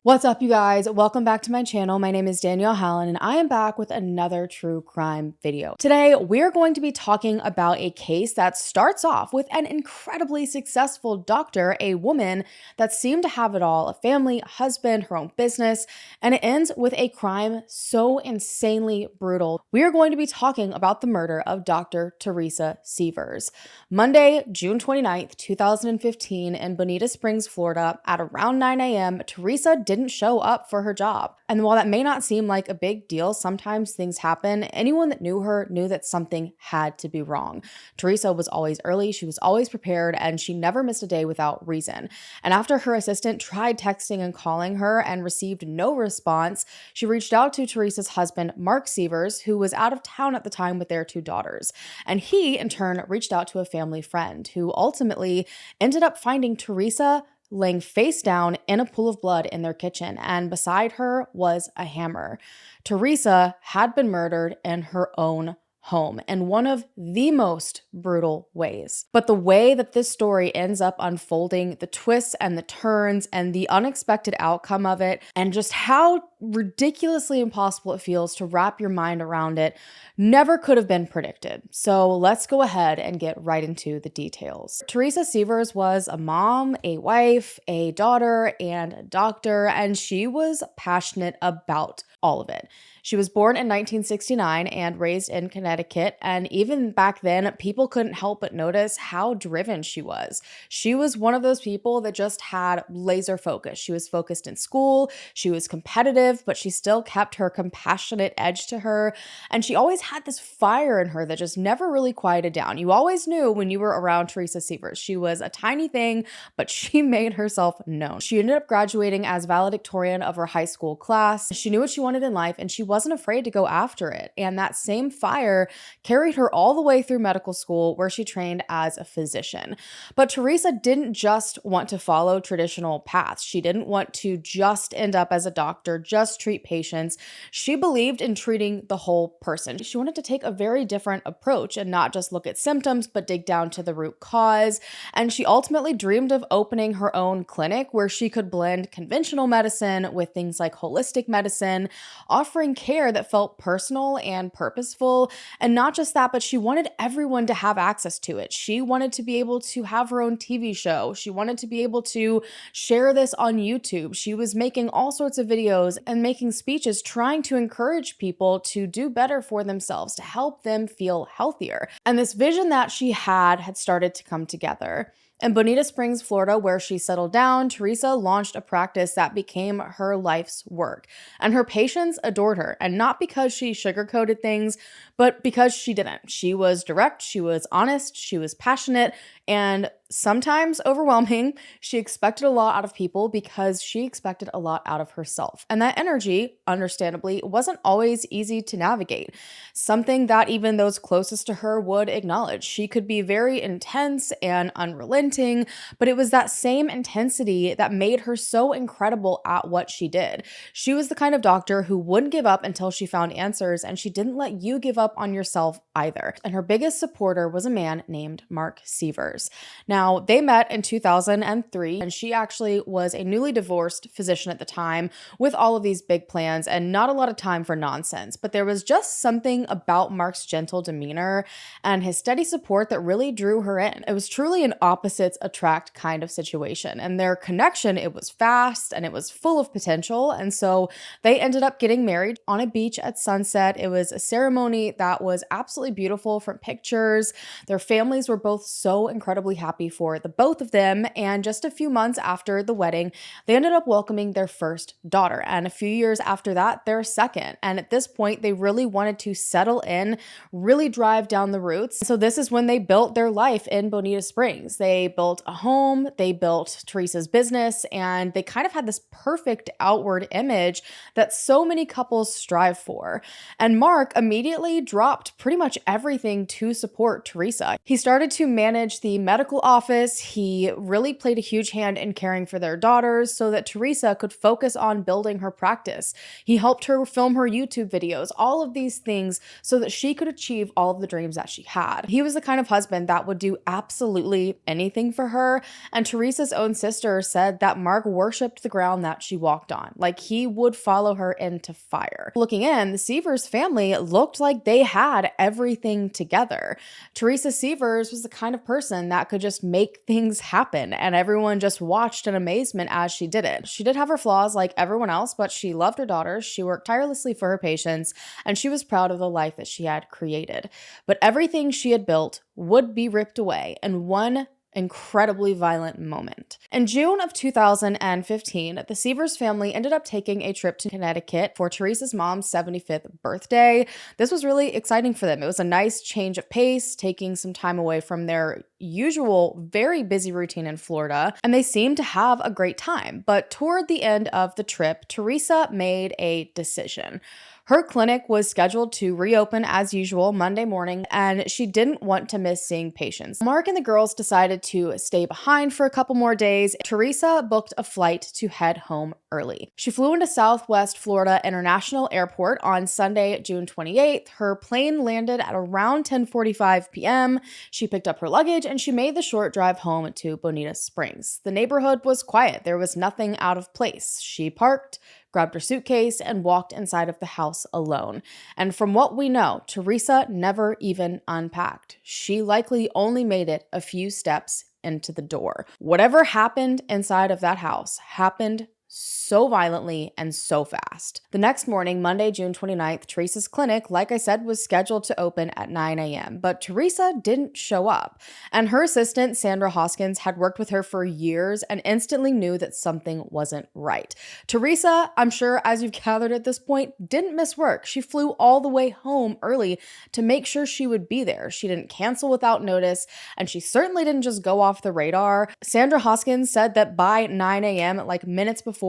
What's up, you guys? Welcome back to my channel. My name is Danielle Hallen, and I am back with another true crime video. Today, we're going to be talking about a case that starts off with an incredibly successful doctor, a woman that seemed to have it all, a family, a husband, her own business, and it ends with a crime so insanely brutal. We are going to be talking about the murder of Dr. Teresa Sievers. Monday, June 29th, 2015, in Bonita Springs, Florida, at around 9 a.m., Teresa didn't show up for her job. And while that may not seem like a big deal, sometimes things happen. Anyone that knew her knew that something had to be wrong. Teresa was always early, she was always prepared, and she never missed a day without reason. And after her assistant tried texting and calling her and received no response, she reached out to Teresa's husband, Mark Severs, who was out of town at the time with their two daughters. And he, in turn, reached out to a family friend who ultimately ended up finding Teresa laying face down in a pool of blood in their kitchen, and beside her was a hammer. Teresa had been murdered in her own home in one of the most brutal ways. But the way that this story ends up unfolding, the twists and the turns and the unexpected outcome of it, and just how ridiculously impossible it feels to wrap your mind around it, never could have been predicted. So let's go ahead and get right into the details. Teresa Severs was a mom, a wife, a daughter, and a doctor, and she was passionate about all of it. She was born in 1969 and raised in Connecticut, and even back then, people couldn't help but notice how driven she was. She was one of those people that just had laser focus. She was focused in school, she was competitive, but she still kept her compassionate edge to her, and she always had this fire in her that just never really quieted down. You always knew when you were around Teresa Severs. She was a tiny thing, but she made herself known. She ended up graduating as valedictorian of her high school class. She knew what she wanted in life, and she wasn't afraid to go after it. And that same fire carried her all the way through medical school, where she trained as a physician. But Teresa didn't just want to follow traditional paths. She didn't want to just end up as a doctor, just treat patients. She believed in treating the whole person. She wanted to take a very different approach and not just look at symptoms, but dig down to the root cause. And she ultimately dreamed of opening her own clinic where she could blend conventional medicine with things like holistic medicine, offering care that felt personal and purposeful. And not just that, but she wanted everyone to have access to it. She wanted to be able to have her own TV show. She wanted to be able to share this on YouTube. She was making all sorts of videos and making speeches trying to encourage people to do better for themselves, to help them feel healthier. And this vision that she had started to come together. In Bonita Springs, Florida, where she settled down, Teresa launched a practice that became her life's work. And her patients adored her, and not because she sugarcoated things, but because she didn't. She was direct, she was honest, she was passionate, and sometimes overwhelming. She expected a lot out of people because she expected a lot out of herself. And that energy, understandably, wasn't always easy to navigate. Something that even those closest to her would acknowledge. She could be very intense and unrelenting, but it was that same intensity that made her so incredible at what she did. She was the kind of doctor who wouldn't give up until she found answers, and she didn't let you give up on yourself either. And her biggest supporter was a man named Mark Severs. Now, they met in 2003, and she actually was a newly divorced physician at the time with all of these big plans and not a lot of time for nonsense. But there was just something about Mark's gentle demeanor and his steady support that really drew her in. It was truly an opposites attract kind of situation. And their connection, it was fast and it was full of potential. And so they ended up getting married on a beach at sunset. It was a ceremony that was absolutely beautiful from pictures. Their families were both so incredibly happy for the both of them, and just a few months after the wedding, they ended up welcoming their first daughter, and a few years after that, their second. And at this point, they really wanted to settle in, really drive down the roots. So this is when they built their life in Bonita Springs. They built a home, they built Teresa's business, and they kind of had this perfect outward image that so many couples strive for. And Mark immediately dropped pretty much everything to support Teresa. He started to manage the medical office, he really played a huge hand in caring for their daughters so that Teresa could focus on building her practice. He helped her film her YouTube videos, all of these things so that she could achieve all of the dreams that she had. He was the kind of husband that would do absolutely anything for her, and Teresa's own sister said that Mark worshipped the ground that she walked on. Like, he would follow her into fire. Looking in, the Severs family looked like they had everything together. Teresa Sievers was the kind of person that could just make things happen, and everyone just watched in amazement as she did it. She did have her flaws like everyone else, but she loved her daughters, she worked tirelessly for her patients, and she was proud of the life that she had created. But everything she had built would be ripped away in one incredibly violent moment. In June of 2015, the Severs family ended up taking a trip to Connecticut for Teresa's mom's 75th birthday. This was really exciting for them. It was a nice change of pace, taking some time away from their usual very busy routine in Florida, and they seemed to have a great time. But toward the end of the trip, Teresa made a decision. Her clinic was scheduled to reopen as usual Monday morning, and she didn't want to miss seeing patients. Mark and the girls decided to stay behind for a couple more days. Teresa booked a flight to head home early. She flew into Southwest Florida International Airport on Sunday, June 28th. Her plane landed at around 10:45 p.m. She picked up her luggage and she made the short drive home to Bonita Springs. The neighborhood was quiet. There was nothing out of place. She parked, grabbed her suitcase, and walked inside of the house alone. And from what we know, Teresa never even unpacked. She likely only made it a few steps into the door. Whatever happened inside of that house happened so violently and so fast. The next morning, Monday, June 29th, Teresa's clinic, like I said, was scheduled to open at 9 a.m., but Teresa didn't show up. And her assistant, Sandra Hoskins, had worked with her for years and instantly knew that something wasn't right. Teresa, I'm sure, as you've gathered at this point, didn't miss work. She flew all the way home early to make sure she would be there. She didn't cancel without notice, and she certainly didn't just go off the radar. Sandra Hoskins said that by 9 a.m., like minutes before,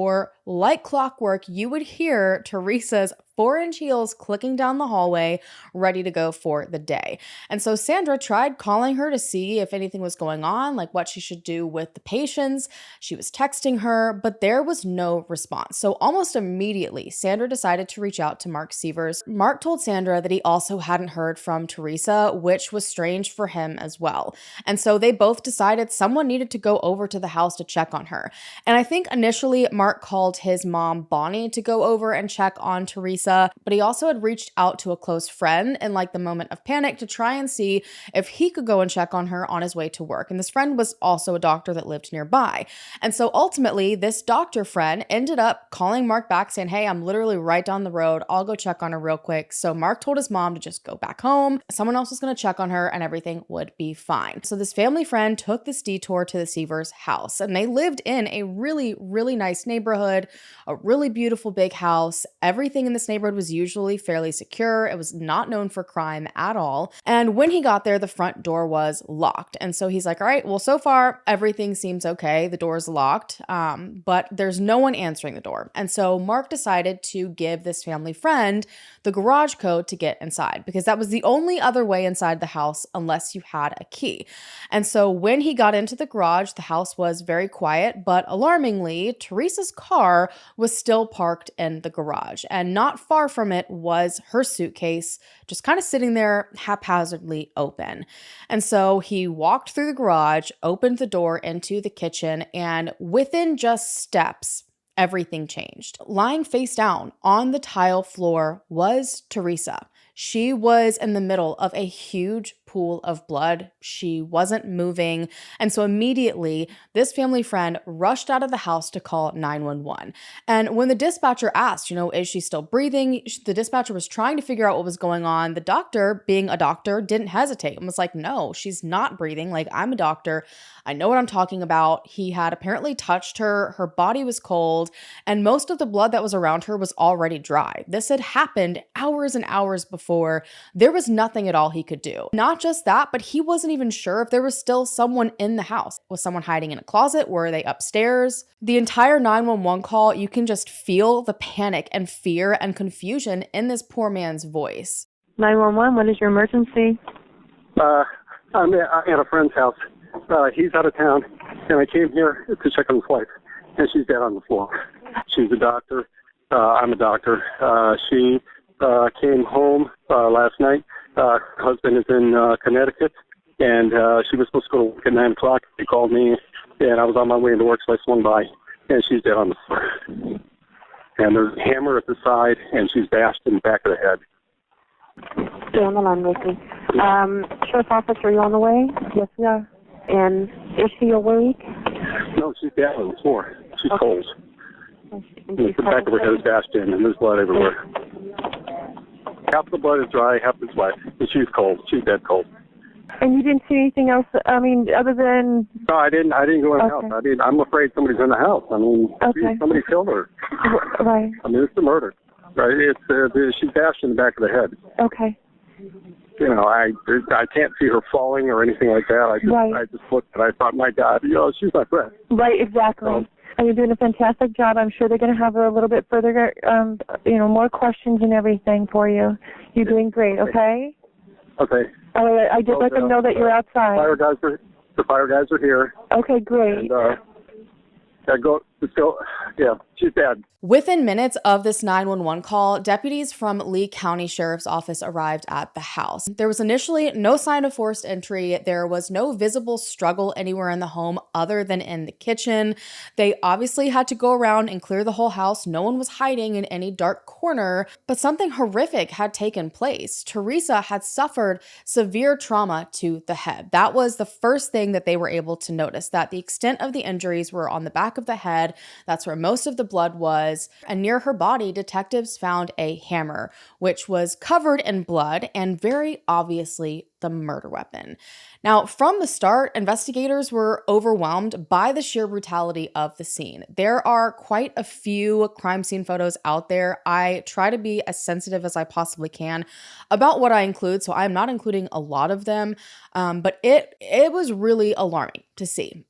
like clockwork, you would hear Teresa's 4-inch heels clicking down the hallway, ready to go for the day. And so Sandra tried calling her to see if anything was going on, like what she should do with the patients. She was texting her, but there was no response. So almost immediately, Sandra decided to reach out to Mark Severs. Mark told Sandra that he also hadn't heard from Teresa, which was strange for him as well. And so they both decided someone needed to go over to the house to check on her. And I think initially Mark called his mom, Bonnie, to go over and check on Teresa, but he also had reached out to a close friend in like the moment of panic to try and see if he could go and check on her on his way to work. And this friend was also a doctor that lived nearby. And so ultimately, this doctor friend ended up calling Mark back saying, hey, I'm literally right down the road. I'll go check on her real quick. So Mark told his mom to just go back home. Someone else was going to check on her and everything would be fine. So this family friend took this detour to the Severs house, and they lived in a really, really nice neighborhood, a really beautiful big house. Everything in this neighborhood was usually fairly secure. It was not known for crime at all. And when he got there, the front door was locked. And so he's like, all right, well, so far everything seems okay. The door's locked, but there's no one answering the door. And so Mark decided to give this family friend the garage code to get inside, because that was the only other way inside the house unless you had a key. And so when he got into the garage, the house was very quiet, but alarmingly, Teresa's car was still parked in the garage, and not far from it was her suitcase, just kind of sitting there haphazardly open. And so he walked through the garage, opened the door into the kitchen, and within just steps, everything changed. Lying face down on the tile floor was Teresa. She was in the middle of a huge pool of blood. She wasn't moving. And so immediately, this family friend rushed out of the house to call 911. And when the dispatcher asked, is she still breathing? The dispatcher was trying to figure out what was going on. The doctor, being a doctor, didn't hesitate and was like, no, she's not breathing. Like, I'm a doctor. I know what I'm talking about. He had apparently touched her. Her body was cold, and most of the blood that was around her was already dry. This had happened hours and hours before. There was nothing at all he could do. Not just that, but he wasn't even sure if there was still someone in the house. Was someone hiding in a closet? Were they upstairs? The entire 911 call, you can just feel the panic and fear and confusion in this poor man's voice. 911, what is your emergency? I'm at a friend's house. He's out of town, and I came here to check on his wife, and she's dead on the floor. She's a doctor. I'm a doctor. She came home last night. Her husband is in Connecticut, and she was supposed to go to work at 9 o'clock. She called me, and I was on my way into work, so I swung by, and she's dead on the floor. And there's a hammer at the side, and she's bashed in the back of the head. Stay on the line with me. Sheriff's office, are you on the way? Yes, we are. And is she awake? No, she's dead on the floor. She's cold. And The back of her head is bashed in, and there's blood everywhere. Half the blood is dry, half is wet. And she's cold. She's dead cold. And you didn't see anything else, I mean, other than... No, I didn't go in the house. I'm afraid somebody's in the house. I mean, somebody killed her. Right. I mean, it's a murder. Right? She's bashed in the back of the head. Okay. You know, I can't see her falling or anything like that. I just looked and I thought, my God, she's my friend. Right, exactly. And you're doing a fantastic job. I'm sure they're going to have a little bit further, more questions and everything for you. You're doing great, okay? Okay. I did let them know that you're outside. The fire guys are here. Okay, great. And, she's dead. Within minutes of this 911 call, deputies from Lee County Sheriff's Office arrived at the house. There was initially no sign of forced entry. There was no visible struggle anywhere in the home other than in the kitchen. They obviously had to go around and clear the whole house. No one was hiding in any dark corner, but something horrific had taken place. Teresa had suffered severe trauma to the head. That was the first thing that they were able to notice, that the extent of the injuries were on the back of the head. That's where most of the blood was. And near her body, detectives found a hammer, which was covered in blood and very obviously the murder weapon. Now, from the start, investigators were overwhelmed by the sheer brutality of the scene. There are quite a few crime scene photos out there. I try to be as sensitive as I possibly can about what I include, so I'm not including a lot of them, but it was really alarming to see.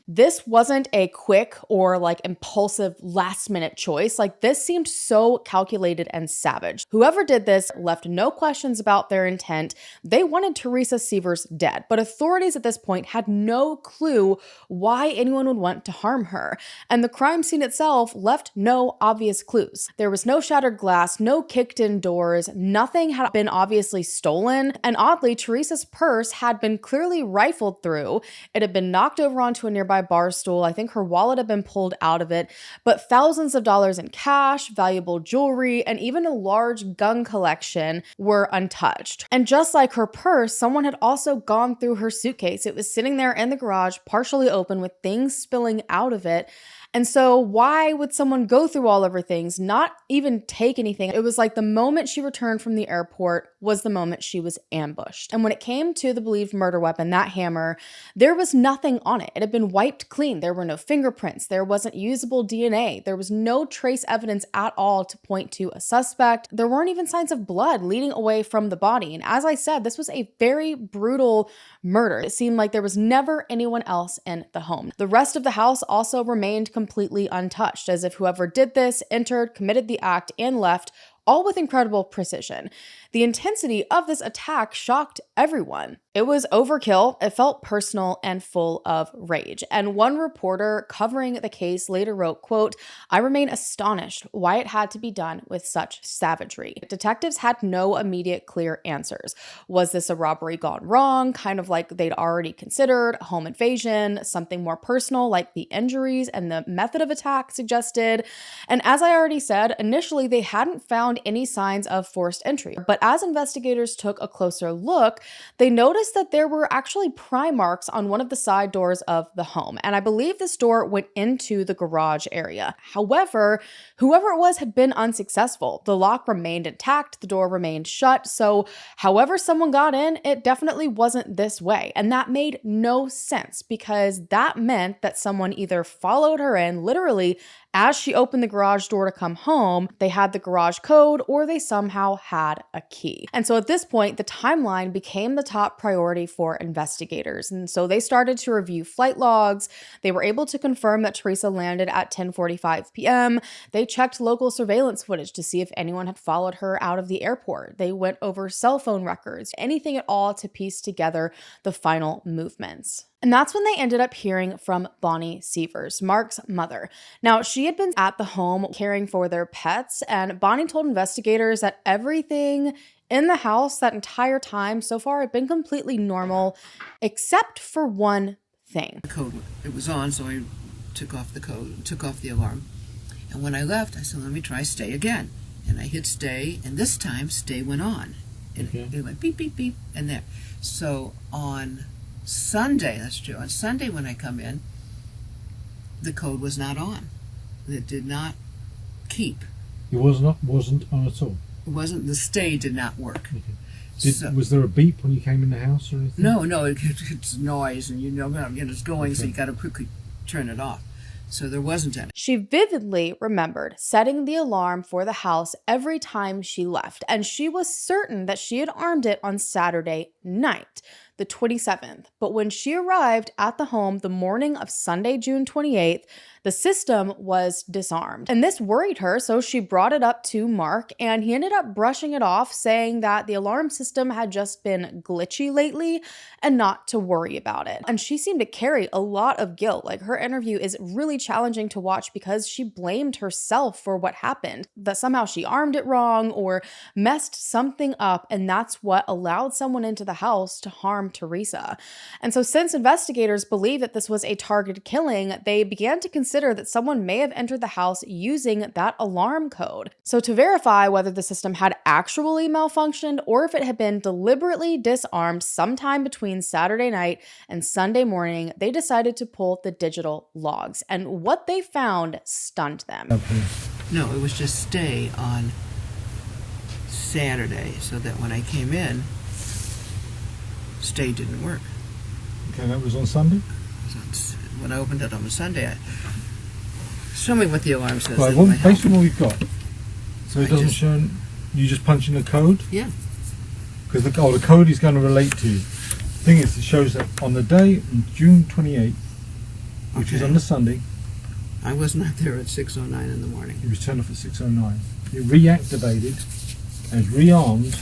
This wasn't a quick or impulsive last minute choice. This seemed so calculated and savage. Whoever did this left no questions about their intent. They wanted Teresa Severs dead, but authorities at this point had no clue why anyone would want to harm her. And the crime scene itself left no obvious clues. There was no shattered glass, no kicked in doors, nothing had been obviously stolen. And oddly, Teresa's purse had been clearly rifled through. It had been knocked over onto a nearby bar stool. I think her wallet had been pulled out of it, but thousands of dollars in cash, valuable jewelry, and even a large gun collection were untouched. And just like her purse, someone had also gone through her suitcase. It was sitting there in the garage, partially open with things spilling out of it. And so why would someone go through all of her things, not even take anything? It was like the moment she returned from the airport was the moment she was ambushed. And when it came to the believed murder weapon, that hammer, there was nothing on it. It had been wiped clean. There were no fingerprints. There wasn't usable DNA. There was no trace evidence at all to point to a suspect. There weren't even signs of blood leading away from the body. And as I said, this was a very brutal murder. It seemed like there was never anyone else in the home. The rest of the house also remained completely untouched, as if whoever did this entered, committed the act, and left, all with incredible precision. The intensity of this attack shocked everyone. It was overkill, it felt personal, and full of rage. And one reporter covering the case later wrote, quote, "I remain astonished why it had to be done with such savagery." Detectives had no immediate clear answers. Was this a robbery gone wrong, kind of like they'd already considered, a home invasion, something more personal like the injuries and the method of attack suggested? And as I already said, initially they hadn't found any signs of forced entry. But as investigators took a closer look, they noticed that there were actually pry marks on one of the side doors of the home. And I believe this door went into the garage area. However, whoever it was had been unsuccessful. The lock remained intact, the door remained shut. So however someone got in, it definitely wasn't this way. And that made no sense because that meant that someone either followed her in literally as she opened the garage door to come home, they had the garage code, or they somehow had a key. And so at this point, the timeline became the top priority for investigators. And so they started to review flight logs. They were able to confirm that Teresa landed at 10:45 p.m. They checked local surveillance footage to see if anyone had followed her out of the airport. They went over cell phone records, anything at all to piece together the final movements. And that's when they ended up hearing from Bonnie Sievers, Mark's mother. Now, she had been at the home caring for their pets, and Bonnie told investigators that everything in the house that entire time so far had been completely normal, except for one thing. The code, it was on, so I took off the alarm. And when I left, I said, let me try stay again. And I hit stay, and this time stay went on. It went beep, beep, beep, and there. So on Sunday, that's true, on Sunday when I come in, the code was not on. It did not keep. It wasn't on at all? It wasn't, the stay did not work. Okay. Was there a beep when you came in the house or anything? No, it's noise, and it's going, so you got to quickly turn it off. So there wasn't any. She vividly remembered setting the alarm for the house every time she left, and she was certain that she had armed it on Saturday night, the 27th. But when she arrived at the home the morning of Sunday, June 28th, the system was disarmed. And this worried her, so she brought it up to Mark, and he ended up brushing it off, saying that the alarm system had just been glitchy lately and not to worry about it. And she seemed to carry a lot of guilt. Like, her interview is really challenging to watch because she blamed herself for what happened, that somehow she armed it wrong or messed something up, and that's what allowed someone into the house to harm Teresa. And so since investigators believe that this was a targeted killing, they began to consider that someone may have entered the house using that alarm code. So to verify whether the system had actually malfunctioned or if it had been deliberately disarmed sometime between Saturday night and Sunday morning, they decided to pull the digital logs. And what they found stunned them. No, it was just stay on Saturday, so that when I came in, stay didn't work. Okay, that was on Sunday? When I opened it on Sunday, show me what the alarm says. Right, based on what we've got, so it doesn't show, you just punch in the code? Yeah. Because the code is going to relate to you. The thing is, it shows that on the day, on June 28th, which is on the Sunday, I was not there at 6:09 in the morning. it was turned off at 6:09. It reactivated and rearmed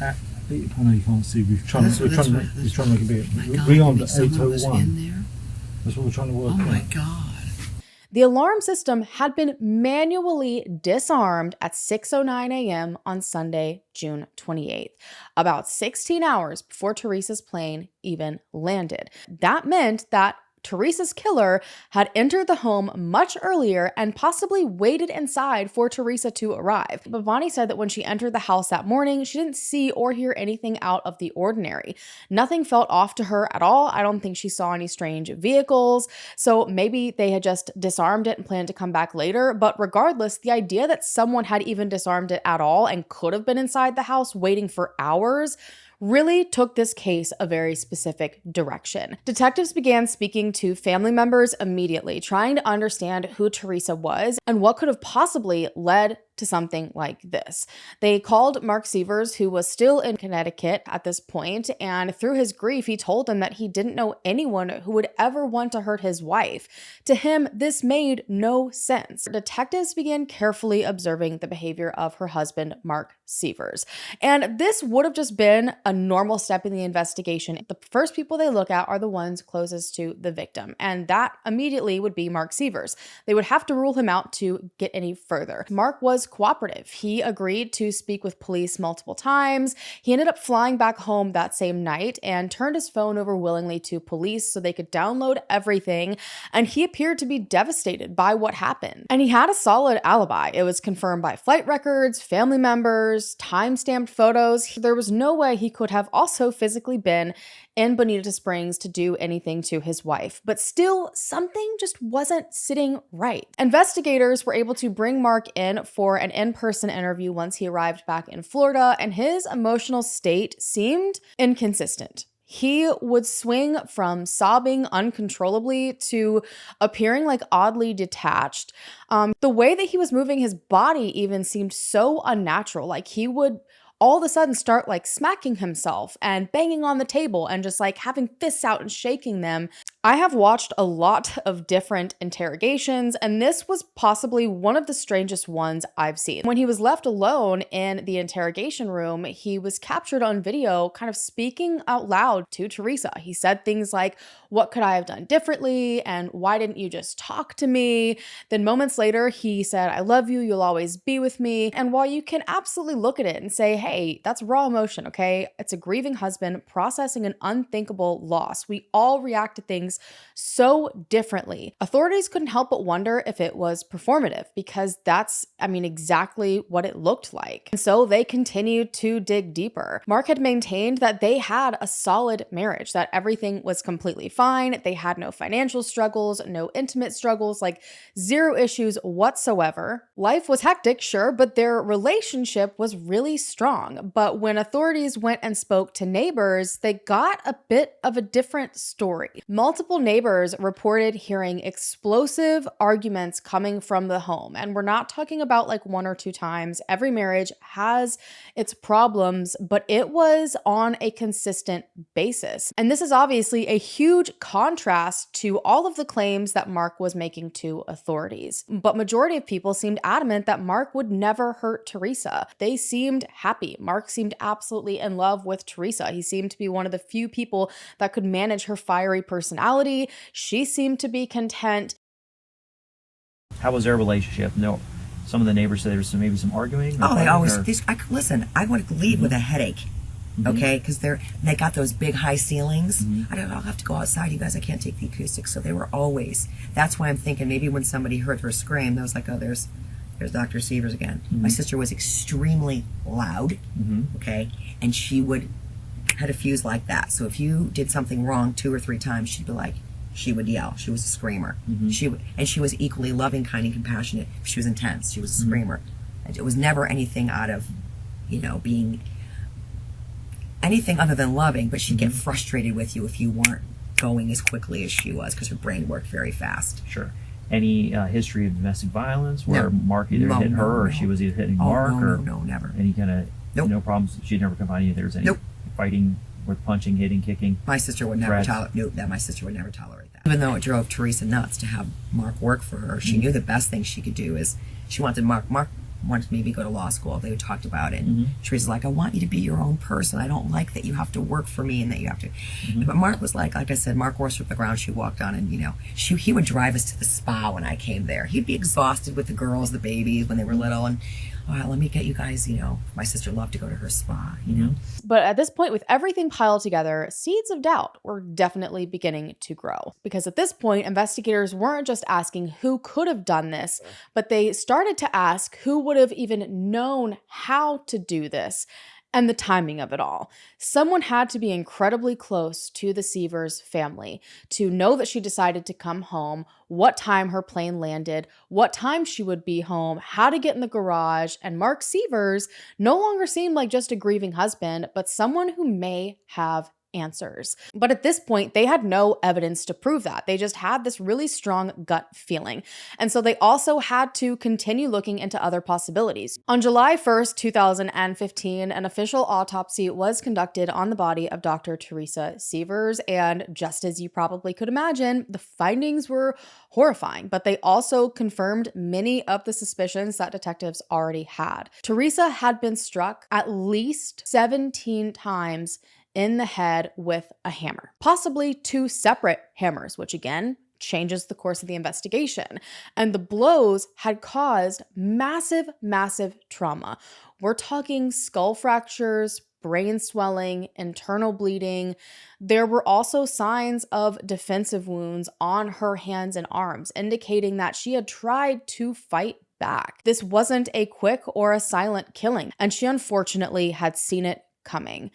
at, I know you can't see, we're trying to make a bit. Rearmed at 8:01. That's what we're trying to work out. Oh my God. The alarm system had been manually disarmed at 6:09 a.m. on Sunday, June 28th, about 16 hours before Teresa's plane even landed. That meant that Teresa's killer had entered the home much earlier and possibly waited inside for Teresa to arrive. But Bonnie said that when she entered the house that morning, she didn't see or hear anything out of the ordinary. Nothing felt off to her at all. I don't think she saw any strange vehicles. So maybe they had just disarmed it and planned to come back later. But regardless, the idea that someone had even disarmed it at all and could have been inside the house waiting for hours really took this case a very specific direction. Detectives began speaking to family members immediately, trying to understand who Teresa was and what could have possibly led to something like this. They called Mark Severs, who was still in Connecticut at this point, and through his grief, he told them that he didn't know anyone who would ever want to hurt his wife. To him, this made no sense. Detectives began carefully observing the behavior of her husband, Mark Severs. And this would have just been a normal step in the investigation. The first people they look at are the ones closest to the victim, and that immediately would be Mark Severs. They would have to rule him out to get any further. Mark was cooperative. He agreed to speak with police multiple times. He ended up flying back home that same night and turned his phone over willingly to police so they could download everything, and he appeared to be devastated by what happened. And he had a solid alibi. It was confirmed by flight records, family members, time-stamped photos. There was no way he could have also physically been in Bonita Springs to do anything to his wife. But still, something just wasn't sitting right. Investigators were able to bring Mark in for an in-person interview once he arrived back in Florida, and his emotional state seemed inconsistent. He would swing from sobbing uncontrollably to appearing like oddly detached. The way that he was moving his body even seemed so unnatural. Like he would all of a sudden start like smacking himself and banging on the table and just like having fists out and shaking them. I have watched a lot of different interrogations, and this was possibly one of the strangest ones I've seen. When he was left alone in the interrogation room, he was captured on video kind of speaking out loud to Teresa. He said things like, "What could I have done differently? And why didn't you just talk to me?" Then moments later, he said, "I love you, you'll always be with me." And while you can absolutely look at it and say, hey, that's raw emotion, okay? It's a grieving husband processing an unthinkable loss. We all react to things so differently. Authorities couldn't help but wonder if it was performative, because that's, exactly what it looked like. And so they continued to dig deeper. Mark had maintained that they had a solid marriage, that everything was completely fine. They had no financial struggles, no intimate struggles, like zero issues whatsoever. Life was hectic, sure, but their relationship was really strong. But when authorities went and spoke to neighbors, they got a bit of a different story. Multiple neighbors reported hearing explosive arguments coming from the home. And we're not talking about like one or two times. Every marriage has its problems, but it was on a consistent basis. And this is obviously a huge contrast to all of the claims that Mark was making to authorities. But majority of people seemed adamant that Mark would never hurt Teresa. They seemed happy. Mark seemed absolutely in love with Teresa. He seemed to be one of the few people that could manage her fiery personality. She seemed to be content. How was their relationship? No, some of the neighbors said there was maybe some arguing. Oh, they always. Listen, I would leave with a headache. Okay, because they got those big high ceilings. I'll have to go outside, you guys. I can't take the acoustics. So they were always. That's why I'm thinking maybe when somebody heard her scream, they was like, oh, there's Dr. Severs again. My sister was extremely loud. Okay, and she had a fuse like that. So if you did something wrong 2 or 3 times, she would yell. She was a screamer. She was equally loving, kind, and compassionate. She was intense. She was a screamer. It was never anything out of, being anything other than loving, but she'd get frustrated with you if you weren't going as quickly as she was, because her brain worked very fast. Sure. Any history of domestic violence where Mark either hit her or she was either hitting Mark? No, never. Any kind of no problems? She'd never confide you there was any fighting with punching, hitting, kicking? My sister would never tolerate my sister would never tolerate that. Even though it drove Teresa nuts to have Mark work for her, she knew the best thing she could do is she wanted Mark wanted maybe go to law school. They talked about it. And Teresa's like, I want you to be your own person. I don't like that you have to work for me and that you have to. But Mark was like I said, Mark worshipped the ground she walked on. And, he would drive us to the spa when I came there. He'd be exhausted with the girls, the babies when they were little. And, let me get you guys, my sister loved to go to her spa, But at this point, with everything piled together, seeds of doubt were definitely beginning to grow. Because at this point, investigators weren't just asking who could have done this, but they started to ask who would have even known how to do this and the timing of it all. Someone had to be incredibly close to the Severs family to know that she decided to come home, what time her plane landed, what time she would be home, how to get in the garage, and Mark Severs no longer seemed like just a grieving husband, but someone who may have answers. But at this point, they had no evidence to prove that. They just had this really strong gut feeling. And so they also had to continue looking into other possibilities. On July 1st, 2015, an official autopsy was conducted on the body of Dr. Teresa Sievers. And just as you probably could imagine, the findings were horrifying, but they also confirmed many of the suspicions that detectives already had. Teresa had been struck at least 17 times in the head with a hammer, possibly 2 separate hammers, which again changes the course of the investigation. And the blows had caused massive, massive trauma. We're talking skull fractures, brain swelling, internal bleeding. There were also signs of defensive wounds on her hands and arms, indicating that she had tried to fight back. This wasn't a quick or a silent killing, and she unfortunately had seen it coming.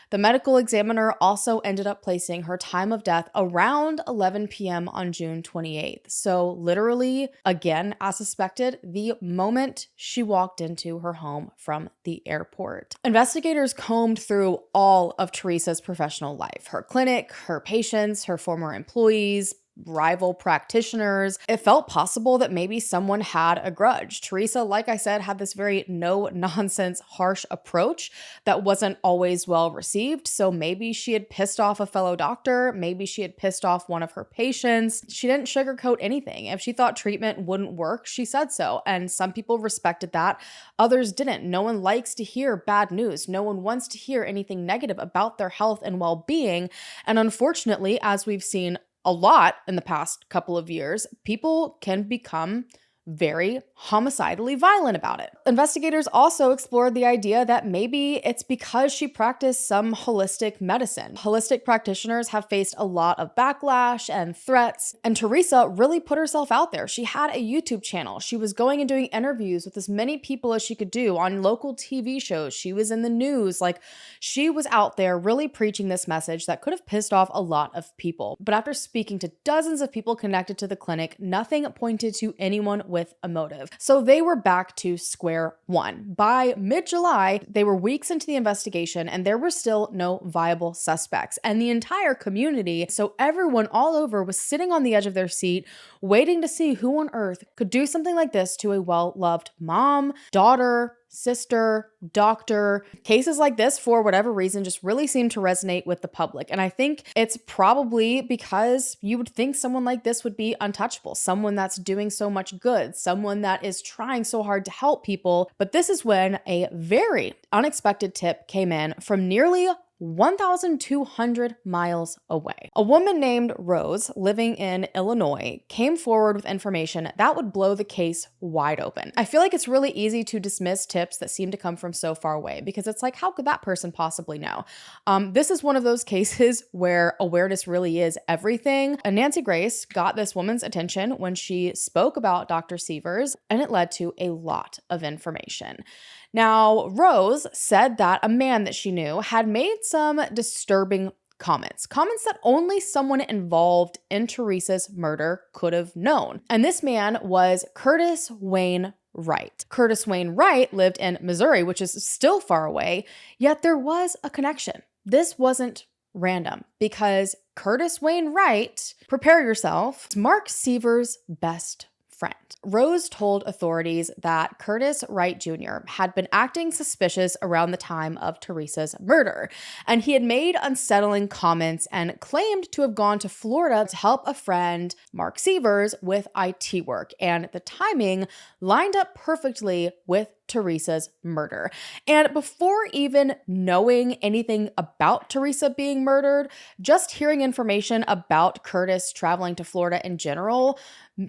The medical examiner also ended up placing her time of death around 11 p.m. on June 28th. So literally, again, as suspected, the moment she walked into her home from the airport. Investigators combed through all of Teresa's professional life, her clinic, her patients, her former employees, rival practitioners. It felt possible that maybe someone had a grudge. Teresa, like I said, had this very no-nonsense, harsh approach that wasn't always well received. So maybe she had pissed off a fellow doctor. Maybe she had pissed off one of her patients. She didn't sugarcoat anything. If she thought treatment wouldn't work, she said so. And some people respected that. Others didn't. No one likes to hear bad news. No one wants to hear anything negative about their health and well-being. And unfortunately, as we've seen a lot in the past couple of years, people can become very homicidally violent about it. Investigators also explored the idea that maybe it's because she practiced some holistic medicine. Holistic practitioners have faced a lot of backlash and threats, and Teresa really put herself out there. She had a YouTube channel. She was going and doing interviews with as many people as she could do on local TV shows. She was in the news. Like, she was out there really preaching this message that could have pissed off a lot of people. But after speaking to dozens of people connected to the clinic, nothing pointed to anyone with a motive. So they were back to square one. By mid-July, they were weeks into the investigation and there were still no viable suspects. And the entire community, so everyone all over, was sitting on the edge of their seat, waiting to see who on earth could do something like this to a well-loved mom, daughter, sister, doctor. Cases like this, for whatever reason, just really seem to resonate with the public. And I think it's probably because you would think someone like this would be untouchable, someone that's doing so much good, someone that is trying so hard to help people. But this is when a very unexpected tip came in from nearly 1,200 miles away. A woman named Rose, living in Illinois, came forward with information that would blow the case wide open. I feel like it's really easy to dismiss tips that seem to come from so far away because it's like, how could that person possibly know? This is one of those cases where awareness really is everything. And Nancy Grace got this woman's attention when she spoke about Dr. Severs, and it led to a lot of information. Now, Rose said that a man that she knew had made some disturbing comments that only someone involved in Teresa's murder could have known. And this man was Curtis Wayne Wright. Curtis Wayne Wright lived in Missouri, which is still far away, yet there was a connection. This wasn't random because Curtis Wayne Wright, prepare yourself, is Mark Severs' best friend. Rose told authorities that Curtis Wright Jr. had been acting suspicious around the time of Teresa's murder, and he had made unsettling comments and claimed to have gone to Florida to help a friend, Mark Severs, with IT work, and the timing lined up perfectly with Teresa's murder. And before even knowing anything about Teresa being murdered, just hearing information about Curtis traveling to Florida in general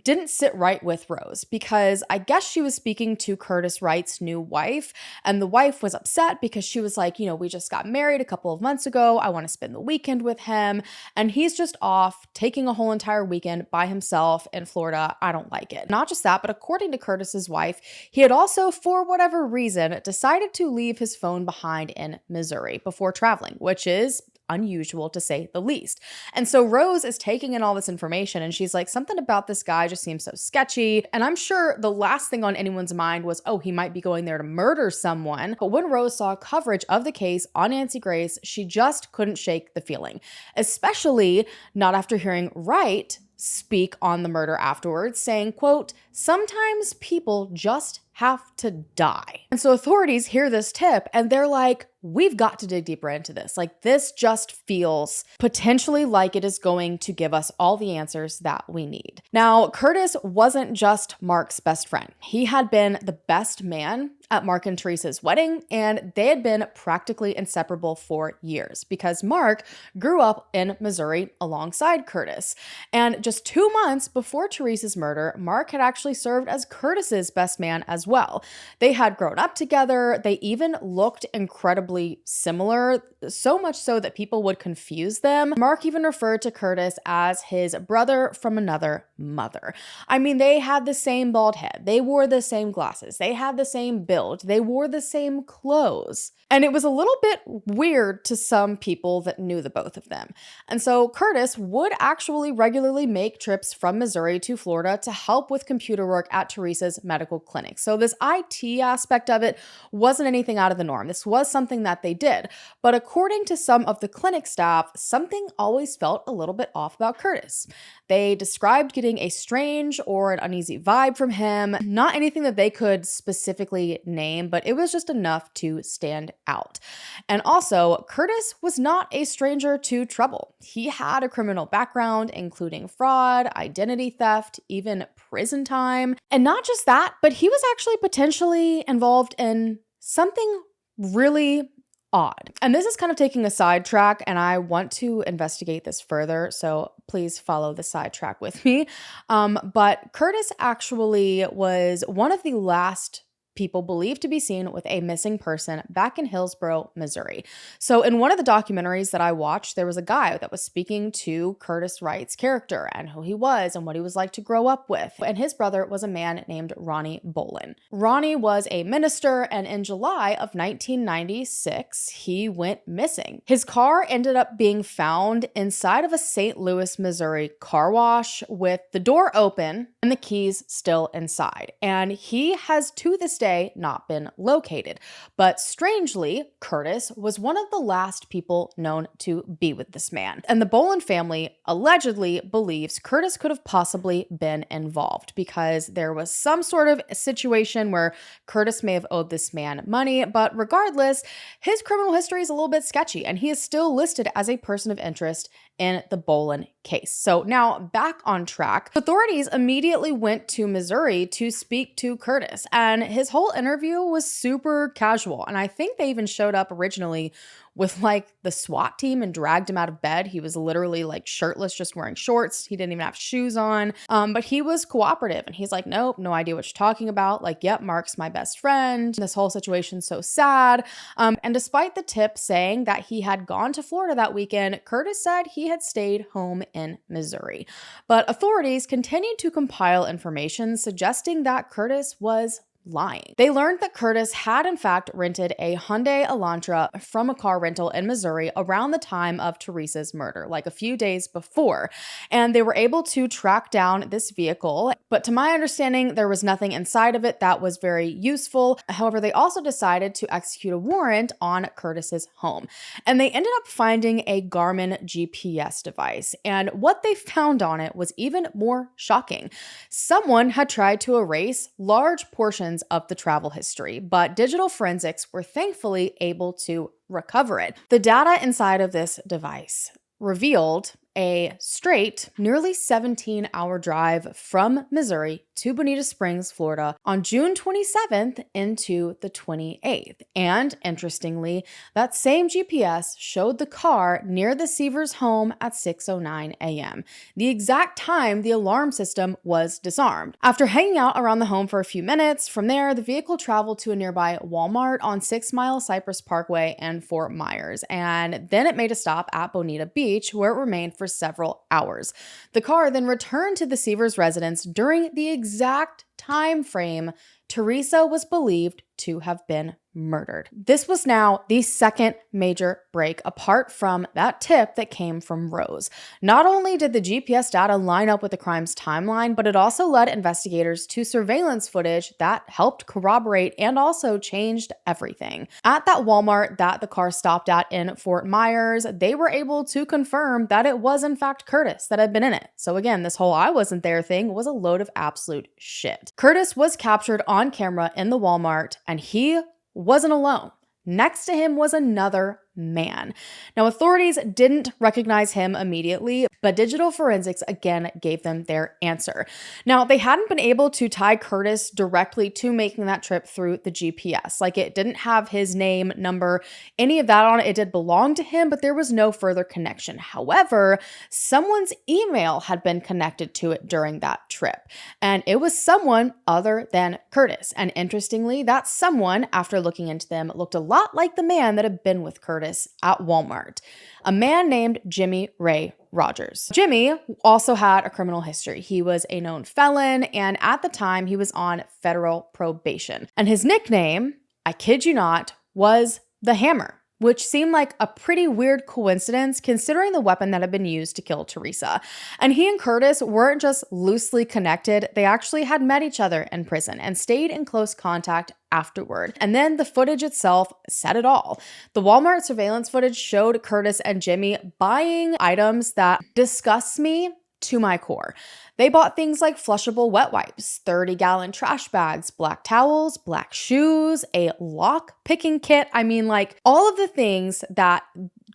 didn't sit right with Rose, because I guess she was speaking to Curtis Wright's new wife, and the wife was upset because she was like, we just got married a couple of months ago. I want to spend the weekend with him, and he's just off taking a whole entire weekend by himself in Florida. I don't like it. Not just that, but according to Curtis's wife, he had also, for whatever reason, decided to leave his phone behind in Missouri before traveling, which is unusual to say the least. And so Rose is taking in all this information and she's like, something about this guy just seems so sketchy. And I'm sure the last thing on anyone's mind was, oh, he might be going there to murder someone. But when Rose saw coverage of the case on Nancy Grace, she just couldn't shake the feeling, especially not after hearing Wright speak on the murder afterwards, saying, quote, "Sometimes people just have to die." And so authorities hear this tip and they're like, we've got to dig deeper into this. Like, this just feels potentially like it is going to give us all the answers that we need. Now, Curtis wasn't just Mark's best friend. He had been the best man at Mark and Teresa's wedding, and they had been practically inseparable for years because Mark grew up in Missouri alongside Curtis. And just 2 months before Teresa's murder, Mark had actually served as Curtis's best man as well. They had grown up together. They even looked incredibly similar, so much so that people would confuse them. Mark even referred to Curtis as his brother from another mother. I mean, they had the same bald head. They wore the same glasses. They had the same build. They wore the same clothes. And it was a little bit weird to some people that knew the both of them. And so Curtis would actually regularly make trips from Missouri to Florida to help with computer work at Teresa's medical clinic. So So this IT aspect of it wasn't anything out of the norm. This was something that they did. But according to some of the clinic staff, something always felt a little bit off about Curtis. They described getting a strange or an uneasy vibe from him, not anything that they could specifically name, but it was just enough to stand out. And also, Curtis was not a stranger to trouble. He had a criminal background, including fraud, identity theft, even prison time. And not just that, but he was actually potentially involved in something really odd. And this is kind of taking a sidetrack, and I want to investigate this further, so please follow the sidetrack with me. But Curtis actually was one of the last people believed to be seen with a missing person back in Hillsborough, Missouri. So in one of the documentaries that I watched, there was a guy that was speaking to Curtis Wright's character and who he was and what he was like to grow up with. And his brother was a man named Ronnie Bolin. Ronnie was a minister, and in July of 1996, he went missing. His car ended up being found inside of a St. Louis, Missouri car wash with the door open and the keys still inside. And he has to this day not been located. But strangely, Curtis was one of the last people known to be with this man. And the Bolin family allegedly believes Curtis could have possibly been involved because there was some sort of situation where Curtis may have owed this man money. But regardless, his criminal history is a little bit sketchy, and he is still listed as a person of interest in the Bolin case. So now back on track, authorities immediately went to Missouri to speak to Curtis, and his whole interview was super casual. And I think they even showed up originally with like the SWAT team and dragged him out of bed. He was literally like shirtless, just wearing shorts. He didn't even have shoes on. But he was cooperative, and he's like, nope, no idea what you're talking about. Like, yep, Mark's my best friend. This whole situation's so sad. And despite the tip saying that he had gone to Florida that weekend, Curtis said he had stayed home in Missouri. But authorities continued to compile information suggesting that Curtis was lying. They learned that Curtis had in fact rented a Hyundai Elantra from a car rental in Missouri around the time of Teresa's murder, like a few days before. And they were able to track down this vehicle, but to my understanding, there was nothing inside of it that was very useful. However, they also decided to execute a warrant on Curtis's home. And they ended up finding a Garmin GPS device. And what they found on it was even more shocking. Someone had tried to erase large portions of the travel history, but digital forensics were thankfully able to recover it. The data inside of this device revealed a straight, nearly 17-hour drive from Missouri to Bonita Springs, Florida on June 27th into the 28th. And interestingly, that same GPS showed the car near the Severs home at 6:09 a.m., the exact time the alarm system was disarmed. After hanging out around the home for a few minutes, from there, the vehicle traveled to a nearby Walmart on 6 Mile Cypress Parkway in Fort Myers, and then it made a stop at Bonita Beach, where it remained for several hours. The car then returned to the Severs residence during the exact time frame Teresa was believed to have been murdered. This was now the second major break apart from that tip that came from Rose. Not only did the GPS data line up with the crime's timeline, but it also led investigators to surveillance footage that helped corroborate and also changed everything. At that Walmart that the car stopped at in Fort Myers, they were able to confirm that it was in fact Curtis that had been in it. So again, this whole I wasn't there thing was a load of absolute shit. Curtis was captured on camera in the Walmart, and he wasn't alone. Next to him was another man. Now, authorities didn't recognize him immediately, but digital forensics again gave them their answer. Now, they hadn't been able to tie Curtis directly to making that trip through the GPS. Like, it didn't have his name, number, any of that on it. It did belong to him, but there was no further connection. However, someone's email had been connected to it during that trip, and it was someone other than Curtis. And interestingly, that someone, after looking into them, looked a lot like the man that had been with Curtis at Walmart, a man named Jimmy Ray Rodgers. Jimmy also had a criminal history. He was a known felon, and at the time he was on federal probation. And his nickname, I kid you not, was the Hammer. which seemed like a pretty weird coincidence considering the weapon that had been used to kill Teresa. And he and Curtis weren't just loosely connected, they actually had met each other in prison and stayed in close contact afterward. And then the footage itself said it all. The Walmart surveillance footage showed Curtis and Jimmy buying items that disgust me to my core. They bought things like flushable wet wipes, 30-gallon trash bags, black towels, black shoes, a lock picking kit. I mean, like all of the things that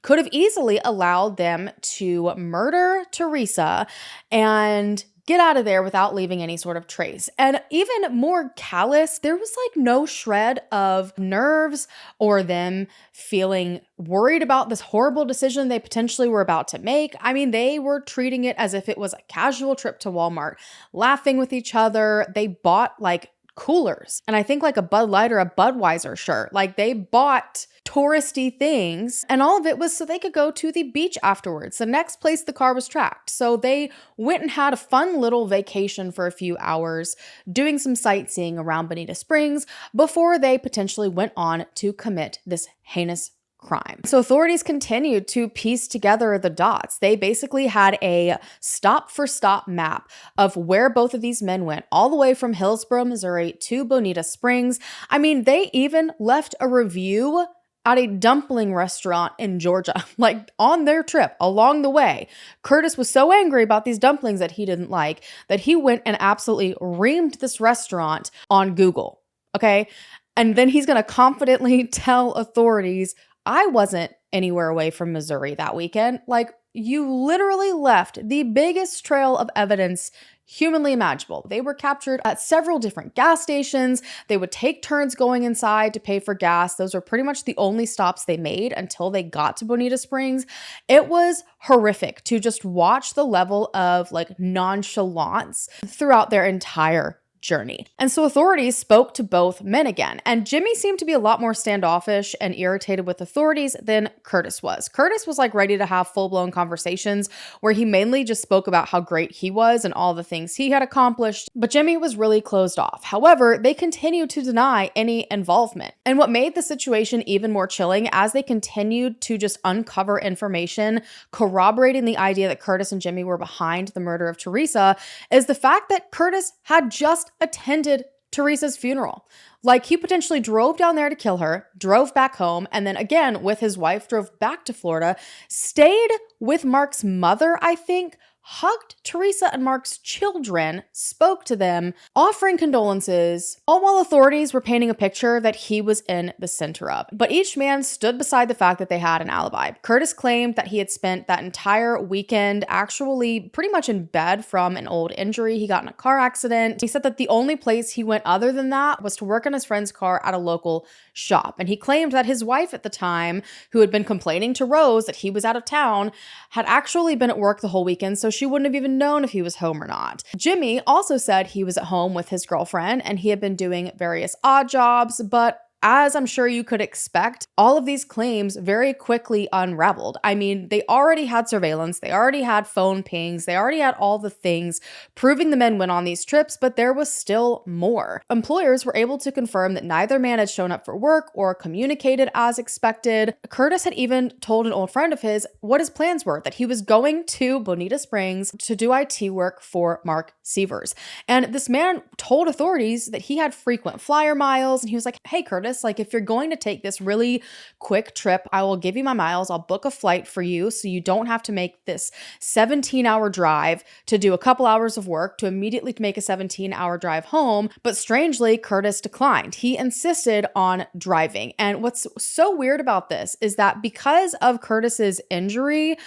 could have easily allowed them to murder Teresa and get out of there without leaving any sort of trace. And even more callous, there was like no shred of nerves or them feeling worried about this horrible decision they potentially were about to make. I mean, they were treating it as if it was a casual trip to Walmart, laughing with each other. They bought like coolers and I think like a Bud Light or a Budweiser shirt. Like they bought touristy things and all of it was so they could go to the beach afterwards, the next place the car was tracked. So they went and had a fun little vacation for a few hours, doing some sightseeing around Bonita Springs before they potentially went on to commit this heinous crime. So authorities continued to piece together the dots. They basically had a stop-for-stop map of where both of these men went, all the way from Hillsborough, Missouri to Bonita Springs. I mean, they even left a review at a dumpling restaurant in Georgia, like on their trip along the way. Curtis was so angry about these dumplings that he didn't like that he went and absolutely reamed this restaurant on Google. Okay. And then he's going to confidently tell authorities, I wasn't anywhere away from Missouri that weekend. Like, you literally left the biggest trail of evidence humanly imaginable. They were captured at several different gas stations. They would take turns going inside to pay for gas. Those were pretty much the only stops they made until they got to Bonita Springs. It was horrific to just watch the level of like nonchalance throughout their entire journey. And so authorities spoke to both men again, and Jimmy seemed to be a lot more standoffish and irritated with authorities than Curtis was. Curtis was like ready to have full-blown conversations where he mainly just spoke about how great he was and all the things he had accomplished, but Jimmy was really closed off. However, they continued to deny any involvement. And what made the situation even more chilling as they continued to just uncover information corroborating the idea that Curtis and Jimmy were behind the murder of Teresa is the fact that Curtis had just attended Teresa's funeral. Like, he potentially drove down there to kill her, drove back home, and then again with his wife drove back to Florida, stayed with Mark's mother, I think, hugged Teresa and Mark's children, spoke to them, offering condolences, all while authorities were painting a picture that he was in the center of. But each man stood beside the fact that they had an alibi. Curtis claimed that he had spent that entire weekend actually pretty much in bed from an old injury. He got in a car accident. He said that the only place he went other than that was to work on his friend's car at a local shop. And he claimed that his wife at the time, who had been complaining to Rose that he was out of town, had actually been at work the whole weekend, so she wouldn't have even known if he was home or not. Jimmy also said he was at home with his girlfriend and he had been doing various odd jobs, but as I'm sure you could expect, all of these claims very quickly unraveled. I mean, they already had surveillance, they already had phone pings, they already had all the things proving the men went on these trips, but there was still more. Employers were able to confirm that neither man had shown up for work or communicated as expected. Curtis had even told an old friend of his what his plans were, that he was going to Bonita Springs to do IT work for Mark Sievers. And this man told authorities that he had frequent flyer miles, and he was like, hey, Curtis, like, if you're going to take this really quick trip, I will give you my miles. I'll book a flight for you so you don't have to make this 17-hour drive to do a couple hours of work to immediately make a 17-hour drive home. But strangely, Curtis declined. He insisted on driving. And what's so weird about this is that because of Curtis's injury,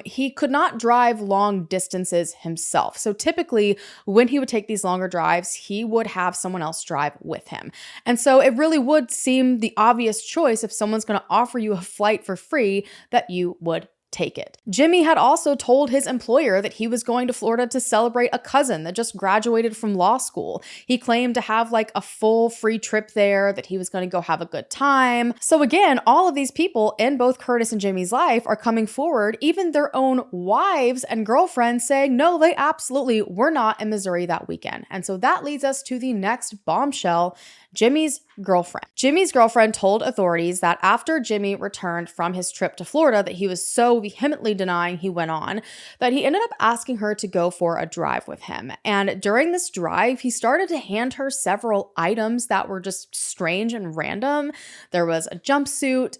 he could not drive long distances himself. So typically when he would take these longer drives, he would have someone else drive with him. And so it really would seem the obvious choice if someone's going to offer you a flight for free that you would take it. Jimmy had also told his employer that he was going to Florida to celebrate a cousin that just graduated from law school. He claimed to have like a full free trip there, that he was going to go have a good time. So again, all of these people in both Curtis and Jimmy's life are coming forward, even their own wives and girlfriends saying, no, they absolutely were not in Missouri that weekend. And so that leads us to the next bombshell, Jimmy's girlfriend. Jimmy's girlfriend told authorities that after Jimmy returned from his trip to Florida that he was so vehemently denying he went on, that he ended up asking her to go for a drive with him. And during this drive, he started to hand her several items that were just strange and random. There was a jumpsuit,